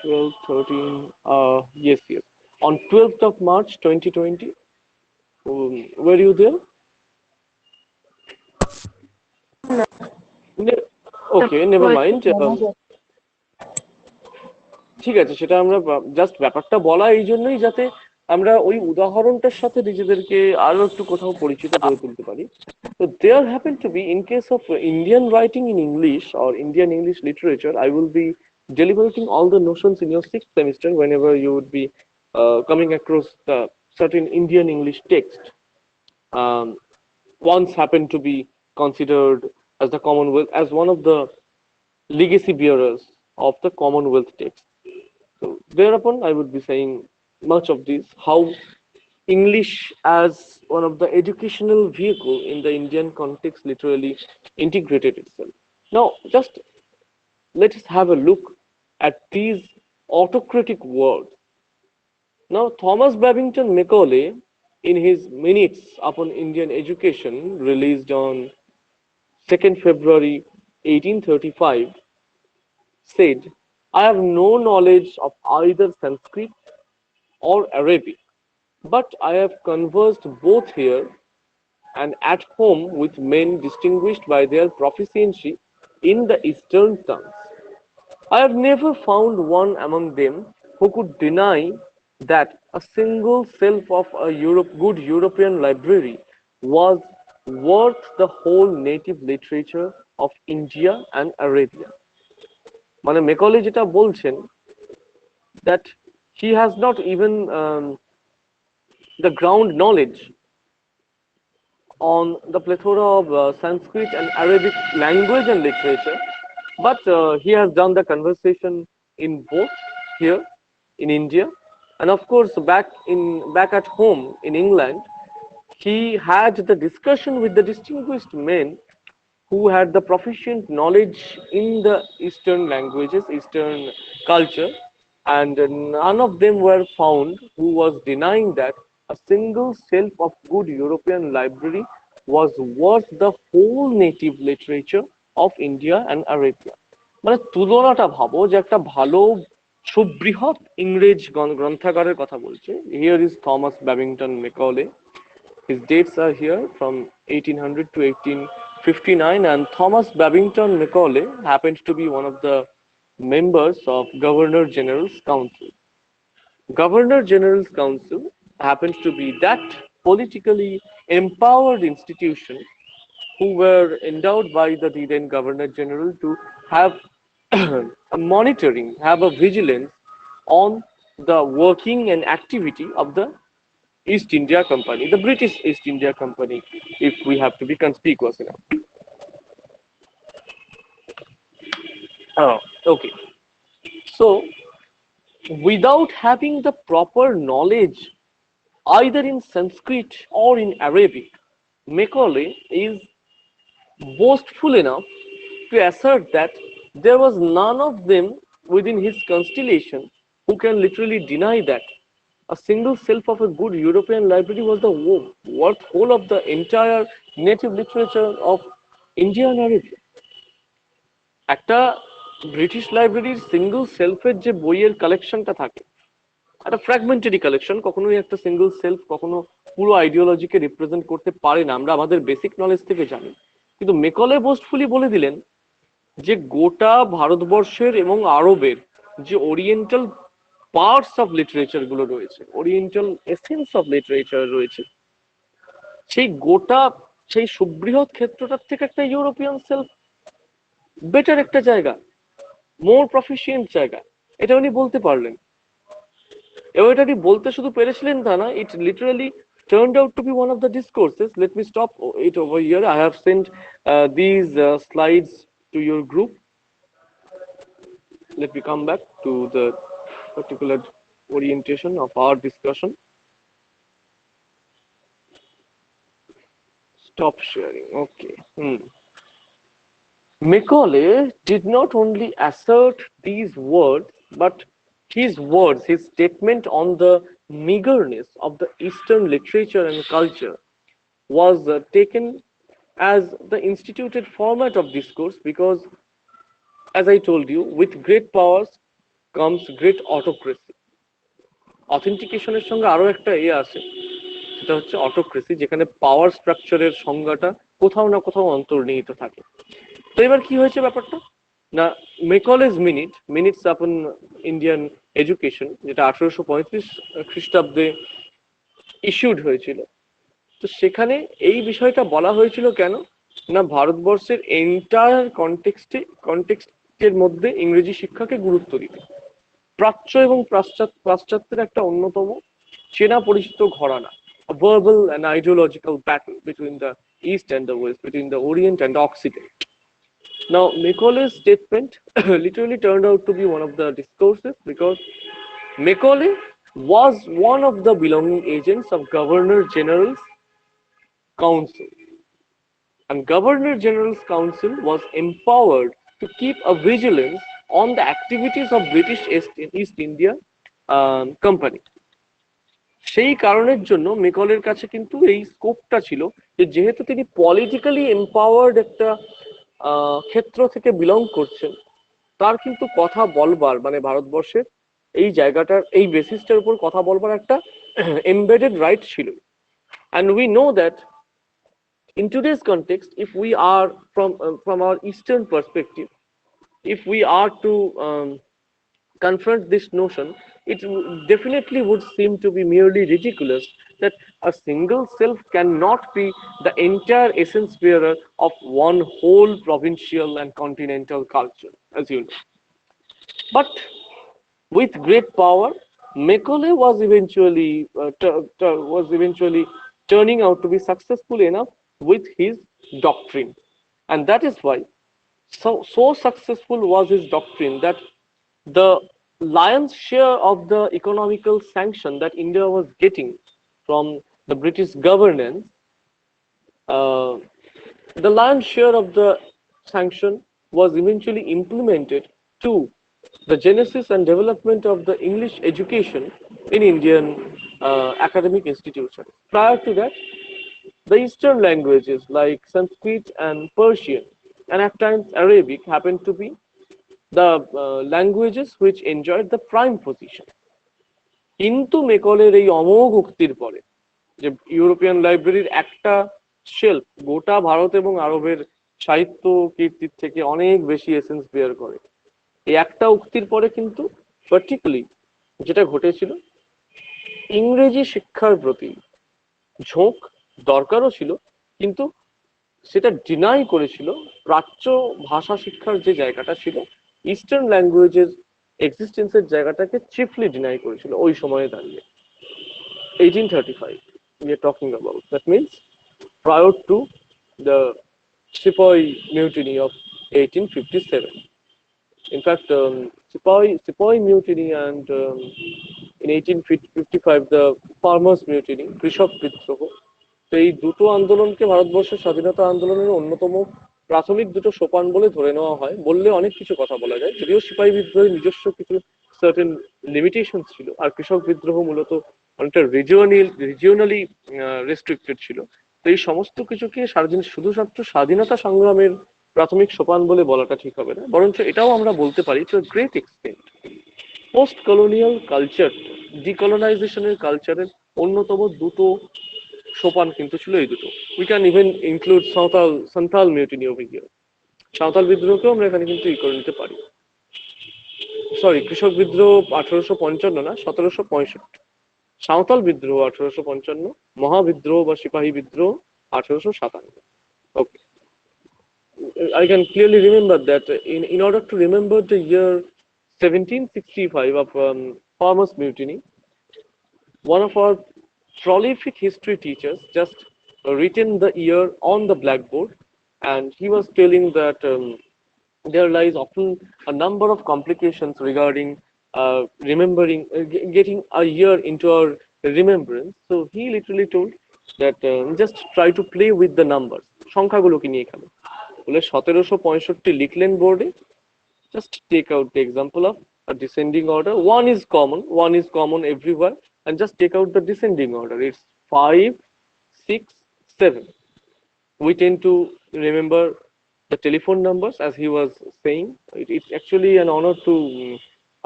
12, 13. Yes, yes. On 12th of March 2020. Were you there? Okay, never mind. ঠিক আছে সেটা আমরা just ব্যাপারটা বলা এই জন্যই যাতে আমরা ওই উদাহরণটার সাথে নিজেদেরকে আরো একটু কোথাও পরিচিত করে তুলতে পারি তো there happen to be in case of Indian writing in English or Indian English literature I will be deliberating all the notions in your sixth semester whenever you would be coming across the certain Indian English text um, once happened to be considered as the Commonwealth as one of the legacy bearers of the Commonwealth text. So thereupon, I would be saying much of this, how English as one of the educational vehicle in the Indian context literally integrated itself. Now, just let us have a look at these autocratic words. Now, Thomas Babington Macaulay, in his Minutes upon Indian Education, released on 2nd February 1835, said, I have no knowledge of either Sanskrit or Arabic, but I have conversed both here and at home with men distinguished by their proficiency in the Eastern tongues. I have never found one among them who could deny that a single shelf of a good European library was worth the whole native literature of India and Arabia. মানে Macaulay যেটা বলছেন that he has not even the ground knowledge on the plethora of Sanskrit and Arabic language and literature, but he has done the conversation in both here in India, and of course back at home in England, he had the discussion with the distinguished men who had the proficient knowledge in the Eastern languages, Eastern culture, and none of them were found who was denying that a single shelf of good European library was worth the whole native literature of India and Arabia. মানে তুলনাটা ভাবো যে একটা ভালো সুবৃহৎ ইংরেজ গ্রন্থাগারের কথা বলছে here is Thomas Babington Macaulay his dates are here from 1800 to 1859 and Thomas Babington Macaulay happened to be one of the members of Governor General's Council. Governor General's Council happens to be that politically empowered institution who were endowed by the then Governor General to have a monitoring, have a vigilance on the working and activity of the East India Company, the British East India Company, if we have to be conspicuous enough. Oh, okay. So, without having the proper knowledge either in Sanskrit or in Arabic, Macaulay is boastful enough to assert that there was none of them within his constellation who can literally deny that a single shelf of a good European library was the worth whole of the entire native literature of India and Arabia. একটা British লাইব্রেরির single সেলফের যে বইয়ের কালেকশনটা থাকে একটা ফ্র্যাগমেন্টারি collection কখনোই একটা সিঙ্গল সেলফ কখনো পুরো আইডিওলজিকে রিপ্রেজেন্ট করতে পারে না আমরা আমাদের বেসিক নলেজ থেকে জানি কিন্তু মেকলে বোস্টফুলি বলে দিলেন যে গোটা ভারতবর্ষের এবং আরবের যে ওরিয়েন্টাল পার্টস অফ লিটারেচার গুলো রয়েছে, ওরিয়েন্টাল এসেন্স অফ লিটারেচার রয়েছে, সেই গোটা সেই সুবৃহৎ ক্ষেত্রটার থেকে একটা ইউরোপিয়ান সেলফ বেটার একটা জায়গা, মোর প্রফিসিয়েন্ট জায়গা, এটা উনি বলতে পারলেন। এবং এটা উনি বলতে শুধু পেরেছিলেন তা না, ইট literally turned out to be one of the discourses. Let me stop it over here. I have sent these slides to your group. Let me come back to the particular orientation of our discussion. Stop sharing. Okay. Macaulay did not only assert these words, but his words, his statement on the meagerness of the Eastern literature and culture was taken as the instituted format of discourse because, as I told you, with great powers comes great autocracy. অথেন্টিকেশনের সঙ্গে আরো একটা আছে, সেটা হচ্ছে autocracy, যেখানে পাওয়ার স্ট্রাকচারের সংজ্ঞাটা কোথাও না কোথাও অন্তর্নিহিত থাকে। তো এবার কি হয়েছে ব্যাপারটা না, মেকলেজ মিনিটস আপন ইন্ডিয়ান এডুকেশন, যেটা 1835 খ্রিস্টাব্দে ইস্যুড হয়েছিল, তো সেখানে এই বিষয়টা বলা হয়েছিল কেন না, ভারতবর্ষের এন্টায়ার কনটেক্সটের মধ্যে ইংরেজি শিক্ষাকে গুরুত্ব দিতে। প্রাচ্য এবং পাশ্চাত্যের একটা অন্যতম চেনা পরিচিত ঘরানা, a verbal and ideological battle between the East and the West, between the Orient and the Occident. Now, Macaulay's statement literally turned out to be one of the discourses because Macaulay was one of the belonging agents of Governor General's Council. And Governor General's Council was empowered to keep a vigilance on the activities of British East India Company. সেই কারণের জন্য মেকলের কাছে কিন্তু এই স্কোপটা ছিল যে যেহেতু তিনি পলিটিক্যালি এম্পাওয়ার্ড একটা ক্ষেত্র থেকে বিলং করছেন, তার কিন্তু কথা বলবার মানে ভারতবর্ষের এই জায়গাটার এই বেসিসটার উপর কথা বলবার একটা এমবেডেড রাইট ছিল। And we know that in today's context, if we are from our Eastern perspective, if we are to confront this notion, it definitely would seem to be merely ridiculous that a single self cannot be the entire essence bearer of one whole provincial and continental culture, as you know. But with great power, Macaulay was eventually turning out to be successful enough with his doctrine, and that is why so successful was his doctrine that the lion's share of the economical sanction that India was getting from the British governance, uh, the lion's share of the sanction was eventually implemented to the genesis and development of the English education in Indian academic institutions. Prior to that, the Eastern languages like Sanskrit and Persian and at times Arabic happened to be the languages which enjoyed the prime position. কিন্তু মেকলের এই অমোঘ উক্তির পরে যে European লাইব্রেরির একটা shelf গোটা ভারত এবং আরবের সাহিত্য কীর্তির থেকে অনেক বেশি এসেন্স বেয়ার করে, এই একটা উক্তির পরে কিন্তু পার্টিকুলারলি যেটা ঘটেছিল, ইংরেজি শিক্ষার প্রতি ঝোঁক দরকারও ছিল, কিন্তু সেটা ডিনাই করেছিল প্রাচ্য ভাষা শিক্ষার যে জায়গাটা ছিল, ইস্টার্ন ল্যাঙ্গুয়েজের এক্সিস্টেন্সের জায়গাটাকে চিফলি ডিনাই করেছিল ওই সময়ে দাঁড়িয়ে। 1835 we are talking about, that means prior to the Sepoy mutiny of 1857. In fact, Sepoy mutiny and in 1855 the farmers mutiny, কৃষক বিদ্রোহ, তো এই দুটো আন্দোলনকে ভারতবর্ষের স্বাধীনতা আন্দোলনের অন্যতম প্রাথমিক দুটো সোপান বলে ধরে নেওয়া হয়। বললে অনেক কিছু কথা বলা যায়, যদিও সিপাহী বিদ্রোহের নিজস্ব কিছু সার্টেন লিমিটেশন ছিল, আর কৃষক বিদ্রোহ মূলত অনেকটা রিজিওনালি রেস্ট্রিক্টেড ছিল। তো এই সমস্ত কিছুকে শুধুমাত্র স্বাধীনতা সংগ্রামের প্রাথমিক সোপান বলে বলাটা ঠিক হবে না, বরঞ্চ এটাও আমরা বলতে পারি to great extent post colonial culture, ডিকলোনাইজেশনের কালচারের অন্যতম দুটো সোপান কিন্তু ছিল এই দুটো। We can even include Santhal mutiny over here. Santhal বিদ্রোহকেও আমরা এখানে কিন্তু করে নিতে পারি। সরি, কৃষক বিদ্রোহ 1855 না, 1765। সাঁওতাল বিদ্রোহ 1855, মহাবিদ্রোহ বা সিপাহী বিদ্রোহ 1857। Okay. I can clearly remember that in order to remember the year 1765 of Farmers Mutiny, one of our prolific history teachers just written the year on the blackboard, and he was telling that there lies often a number of complications regarding remembering, getting a year into our remembrance. So he literally told that just try to play with the numbers. সংখ্যাগুলোকে নিয়ে খেলো। বলে 1765 লিখলেন বোর্ডে, just take out the example of a descending order. One is common everywhere, and just take out the descending order. It's 5, 6, 7. We tend to remember the telephone numbers, as he was saying. It's actually an honor to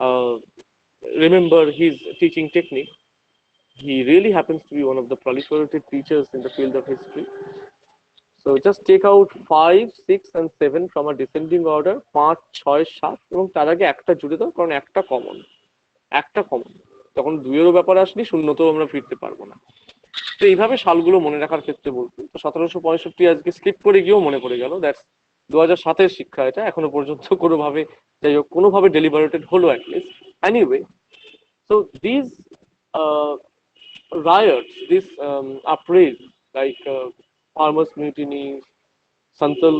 uh, remember his teaching technique. He really happens to be one of the proliferated teachers in the field of history. So just take out 5, 6 and 7 from a descending order, 5, 6, 7 এবং তার আগে একটা জুড়ে দাও, কারণ একটা common তখন দুইয়েরও ব্যাপারে আসলে শূন্যতেও আমরা ফিরতে পারবো না। তো এইভাবে সালগুলো মনে রাখার ক্ষেত্রে বলতো, তো 1765 আজকে স্কিপ করে গিয়েও মনে পড়ে গেল। দ্যাটস 2007-এর শিক্ষা, এটা এখনো পর্যন্ত কোনোভাবে, যাই হোক, কোনোভাবে ডেলিবারেটেড হলো at least. Anyway, so these uh, riots, this uprising, like farmers' mutiny, Santal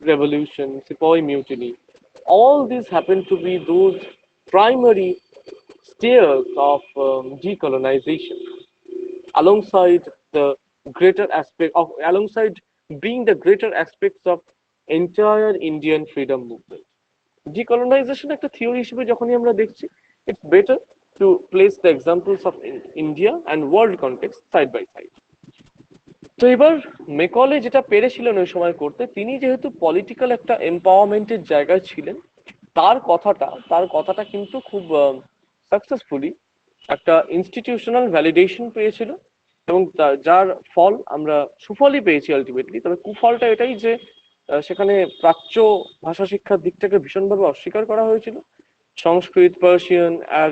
revolution, Sepoy mutiny, all these happen to be those primary stairs of decolonization, alongside the alongside being the greater aspects of entire Indian freedom movement. Decolonization একটা theory হিসেবে যখনই আমরা দেখছি, it's better to place the examples of India and world context side by side. তো এবার Macaulay যেটা পেরেছিলেন ওই সময় করতে, তিনি যেহেতু পলিটিক্যাল একটা এম্পাওয়ারমেন্টের জায়গায় ছিলেন, তার কথাটা কিন্তু খুব সাকসেসফুলি একটা ইনস্টিটিউশনাল ভ্যালিডেশন পেয়েছিল, এবং যার ফল আমরা সুফলই পেয়েছি আলটিমেটলি। তবে কুফলটা এটাই যে সেখানে প্রাচ্য ভাষা শিক্ষার দিকটাকে ভীষণভাবে অস্বীকার করা হয়েছিল। সংস্কৃত, পার্সিয়ান আর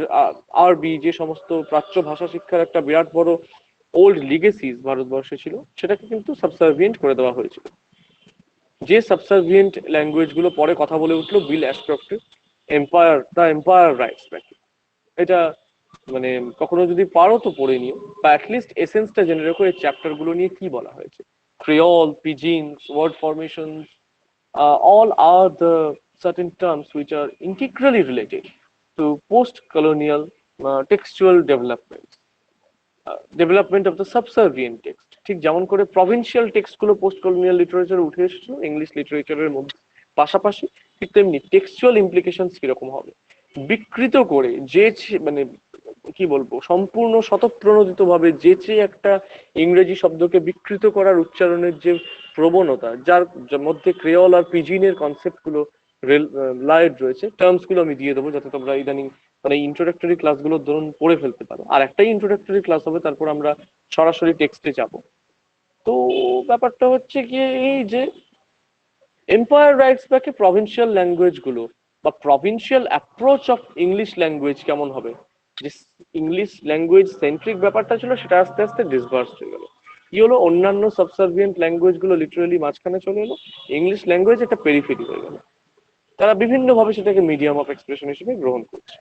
আরবি, যে সমস্ত প্রাচ্য ভাষা শিক্ষার একটা বিরাট বড় ওল্ড লিগেসিস ভারতবর্ষে ছিল, সেটাকে কিন্তু সাবসার্ভিয়েন্ট করে দেওয়া হয়েছিল। যে সাবসার্ভিয়েন্ট ল্যাঙ্গুয়েজ গুলো পরে কথা বলে উঠলো বিল অ্যাশক্রফটের এম্পায়ার রাইটস ব্যাক। এটা মানে কখনো যদি পারো তো পড়ে নিও, বা অ্যাটলিস্ট এসেন্সটা জেনে রেখো এই চ্যাপ্টার গুলো নিয়ে কি বলা হয়েছে। Creole, pidgins, word formations, all are the certain terms which are integrally related to post-colonial textual development of the subservient text. ঠিক যেমন করে প্রভিন্সিয়াল টেক্সট গুলো পোস্ট কলোনিয়াল লিটারেচারে উঠে এসেছিল ইংলিশ লিটারেচারের মধ্যে পাশাপাশি, ঠিক তেমনি টেক্সচুয়াল ইমপ্লিকেশনস কিরকম হবে, বিকৃত করে যে মানে কি বলবো, সম্পূর্ণ স্বতঃপ্রণোদিত ভাবে যে একটা ইংরেজি শব্দকে বিকৃত করার উচ্চারণের যে প্রবণতা, যার মধ্যে ক্রেওল আর পিজিনের কনসেপ্ট গুলো লাইড রয়েছে, টার্মস গুলো আমি দিয়ে দেবো যাতে তোমরা ইদানিং মানে ইন্ট্রোডাক্টরি ক্লাসগুলো ধরুন পড়ে ফেলতে পারো। আর একটাই ইন্ট্রোডাক্টরি ক্লাস হবে, তারপর আমরা সরাসরি টেক্সটে যাব। তো ব্যাপারটা হচ্ছে গিয়ে এই যে এম্পায়ার রাইটস ব্যাকে প্রভিন্সিয়াল ল্যাঙ্গুয়েজ গুলো বা provincial approach of English language কেমন হবে, যে ইংলিশ ল্যাঙ্গুয়েজ সেন্ট্রিক ব্যাপারটা ছিল সেটা আস্তে আস্তে ডিসভার্স হয়ে গেল। কি হলো, অন্যান্য সাবসার্ভিয়েন্ট ল্যাঙ্গুয়েজ গুলো লিটারালি মাঝখানে চলে এলো, ইংলিশ ল্যাঙ্গুয়েজ একটা পেরিফেরি হয়ে গেল। তারা বিভিন্নভাবে সেটাকে মিডিয়াম অফ এক্সপ্রেশন হিসেবে গ্রহণ করছে।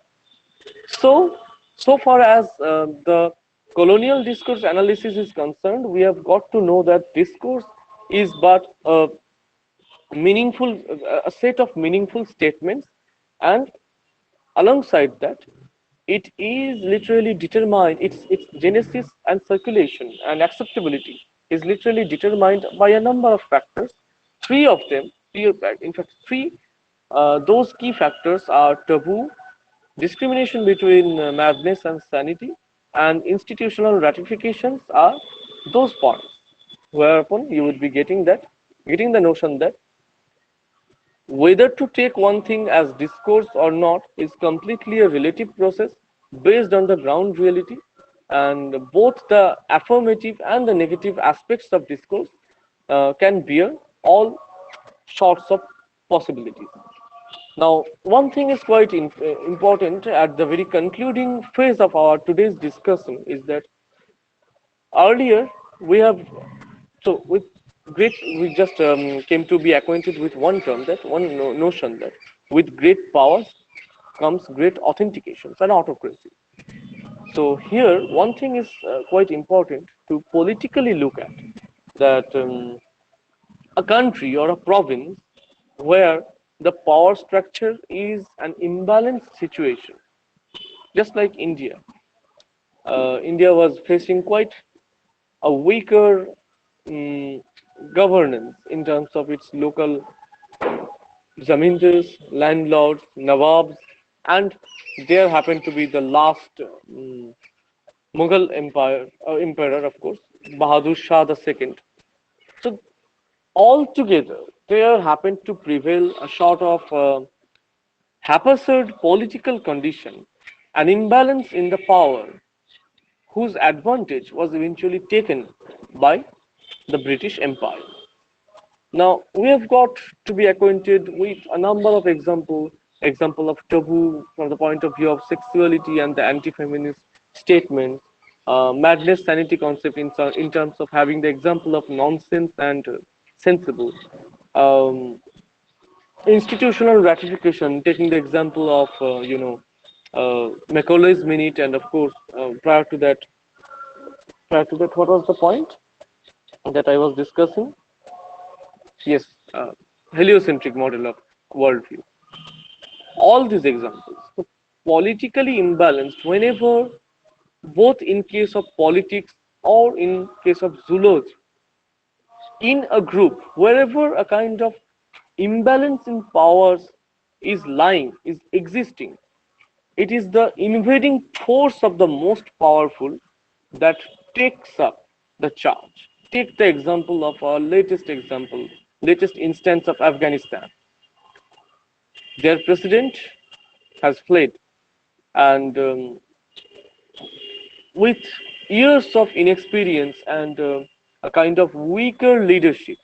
So far as the colonial discourse analysis is concerned, we have got to know that discourse is but a set of meaningful statements, and alongside that, it is literally determined, its genesis and circulation and acceptability is literally determined by a number of factors. Three of them, in fact, those key factors are taboo, discrimination between madness and sanity, and institutional ratifications are those points. Whereupon you would be getting the notion that whether to take one thing as discourse or not is completely a relative process based on the ground reality, and both the affirmative and the negative aspects of discourse can bear all sorts of possibilities. Now, one thing is quite important at the very concluding phase of our today's discussion is that earlier we have with great we just came to be acquainted with one term, that one notion, that with great powers comes great authentications and autocracy. So here one thing is quite important to politically look at, that a country or a province where the power structure is an imbalanced situation, just like India. India was facing quite a weaker um, governance in terms of its local zamindars, landlords, nawabs, and there happened to be the last Mughal emperor, of course, Bahadur Shah II. So altogether, there happened to prevail a sort of haphazard political condition, an imbalance in the power, whose advantage was eventually taken by the British Empire. Now we have got to be acquainted with a number of example of taboo from the point of view of sexuality and the anti-feminist statement, madness sanity concept in terms of having the example of nonsense and sensible, um, institutional ratification, taking the example of Macaulay's minute, and of course prior to that, what was the point that I was discussing? Yes, heliocentric model of worldview. All these examples, so politically imbalanced whenever, both in case of politics or in case of zoology, in a group, wherever a kind of imbalance in powers is lying, is existing, it is the invading force of the most powerful that takes up the charge. Take the example of our latest instance of Afghanistan. Their president has fled, and with years of inexperience and a kind of weaker leadership,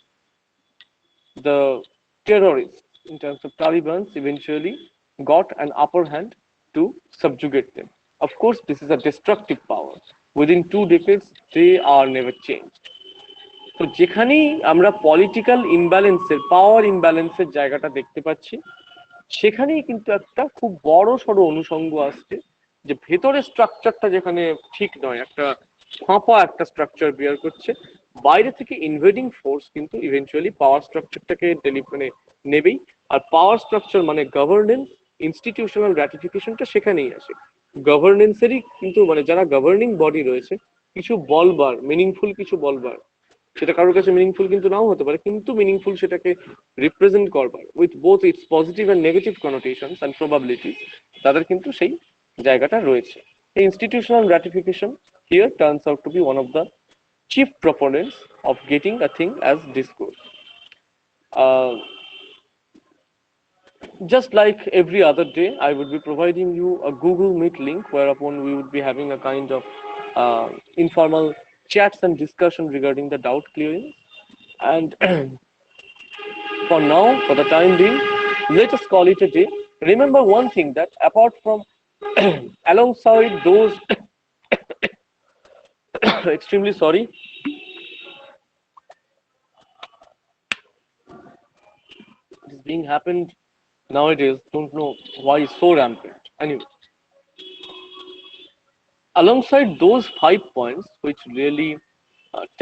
the terrorists, in terms of Taliban, eventually got an upper hand to subjugate them. Of course, this is a destructive power. Within 2 decades, they are never changed. তো যেখানেই আমরা political ইমব্যালেন্সের পাওয়ার ইমব্যালেন্সের জায়গাটা দেখতে পাচ্ছি, সেখানেই কিন্তু একটা খুব বড় সড়ো অনুষঙ্গ আসছে, যে ভেতরের স্ট্রাকচারটা যেখানে ঠিক নয়, একটা ফাঁপা একটা স্ট্রাকচার বিয়ার করছে, বাইরে থেকে ইনভেডিং ফোর্স কিন্তু ইভেনচুয়ালি পাওয়ার স্ট্রাকচারটাকে মানে নেবেই। আর পাওয়ার স্ট্রাকচার মানে গভর্নেন্স, ইনস্টিটিউশনাল র্যাটিফিকেশনটা সেখানেই আসে। গভর্নেন্সেরই কিন্তু মানে যারা গভর্নিং বডি রয়েছে, কিছু বলবার, মিনিংফুল কিছু বলবার, সেটা কারোর কাছে মিনিংফুল কিন্তু নাও হতে পারে, কিন্তু মিনিংফুল সেটাকে রিপ্রেজেন্ট করবার with both its positive and negative connotations and probabilities, তাদের কিন্তু সেই জায়গাটা রয়েছে। এই institutional gratification here turns out to be one of the chief proponents of getting a thing as discourse. Uh, just like every other day, I would be providing you a Google Meet link whereupon we would be having a kind of informal chats and discussion regarding the doubt clearing. And for now, for the time being, let us call it a day. Remember one thing, that apart from alongside those extremely sorry, it is being happened nowadays, don't know why it's so rampant. Anyway, alongside those 5 points which really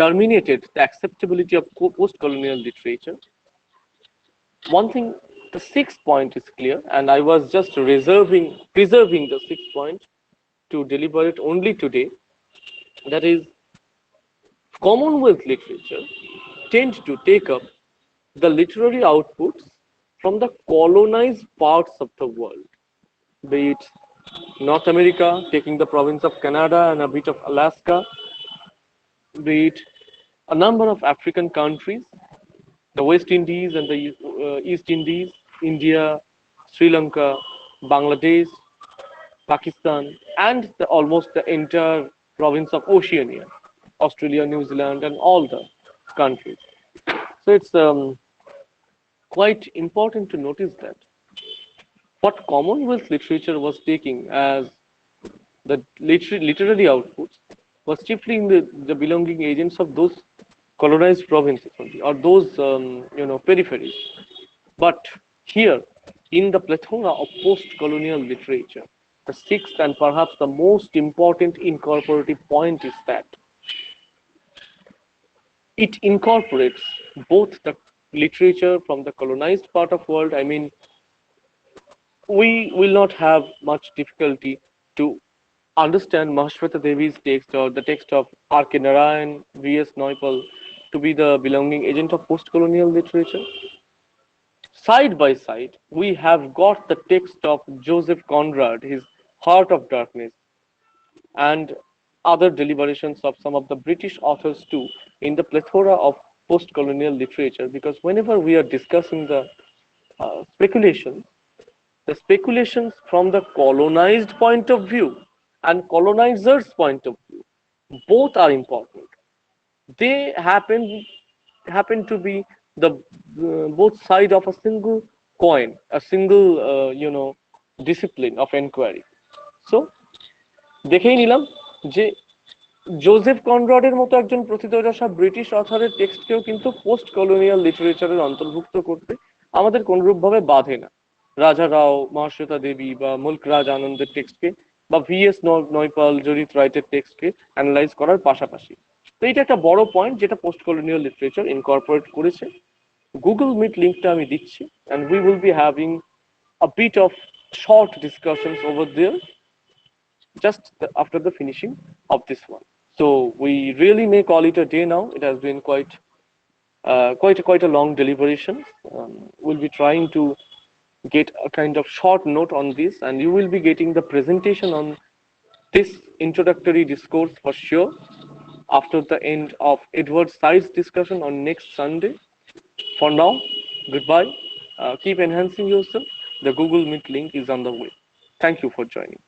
terminated the acceptability of post-colonial literature, one thing, the sixth point is clear, and I was just preserving the sixth point to deliberate only today. That is, Commonwealth literature tend to take up the literary outputs from the colonized parts of the world, be it North America, taking the province of Canada and a bit of Alaska, be it a number of African countries, the West Indies and the East Indies, India, Sri Lanka, Bangladesh, Pakistan, and almost the entire province of Oceania, Australia, New Zealand, and all the countries. So it's quite important to notice that what Commonwealth literature was taking as the literary outputs was chiefly in the belonging agents of those colonized provinces only, or those peripheries. But here, in the plethora of post-colonial literature, the sixth and perhaps the most important incorporative point is that it incorporates both the literature from the colonized part of world. I mean, we will not have much difficulty to understand Mahashweta Devi's text or the text of R.K. Narayan, V.S. Noipal to be the belonging agent of post-colonial literature. Side by side, we have got the text of Joseph Conrad, his Heart of Darkness, and other deliberations of some of the British authors too in the plethora of post-colonial literature. Because whenever we are discussing speculations, the speculations from the colonized point of view and colonizers' point of view, both are important. They happen to be the both side of a single coin, a single discipline of inquiry. So দেখেই নিলাম যে Joseph কনরাডের মতো একজন প্রথিতযশা British অথরের টেক্সটকেও কিন্তু post colonial লিটারেচারের অন্তর্ভুক্ত করতে আমাদের কোনরূপভাবে বাধে না। রাজা রাও, মহাশ্বেতা দেবী বা মুল্ক রাজ আনন্দের টেক্সটকে বা ভিএস নয়পাল, জরিত রাইটের টেক্সটকে অ্যানালাইজ করার পাশাপাশি। তো এটা একটা বড় পয়েন্ট যেটা পোস্ট কলোনিয়াল লিটারেচার ইনকর্পোরেট করেছে। গুগল মিট লিঙ্কটা আমি দিচ্ছি, and we will be having a bit of short discussions over there just after the finishing of this one. So we really may call it a day now. It has been quite a long deliberation. We'll be trying to get a kind of short note on this, and you will be getting the presentation on this introductory discourse for sure after the end of Edward Said's discussion on next Sunday. For now, goodbye. Keep enhancing yourself. The Google Meet link is on the way. Thank you for joining.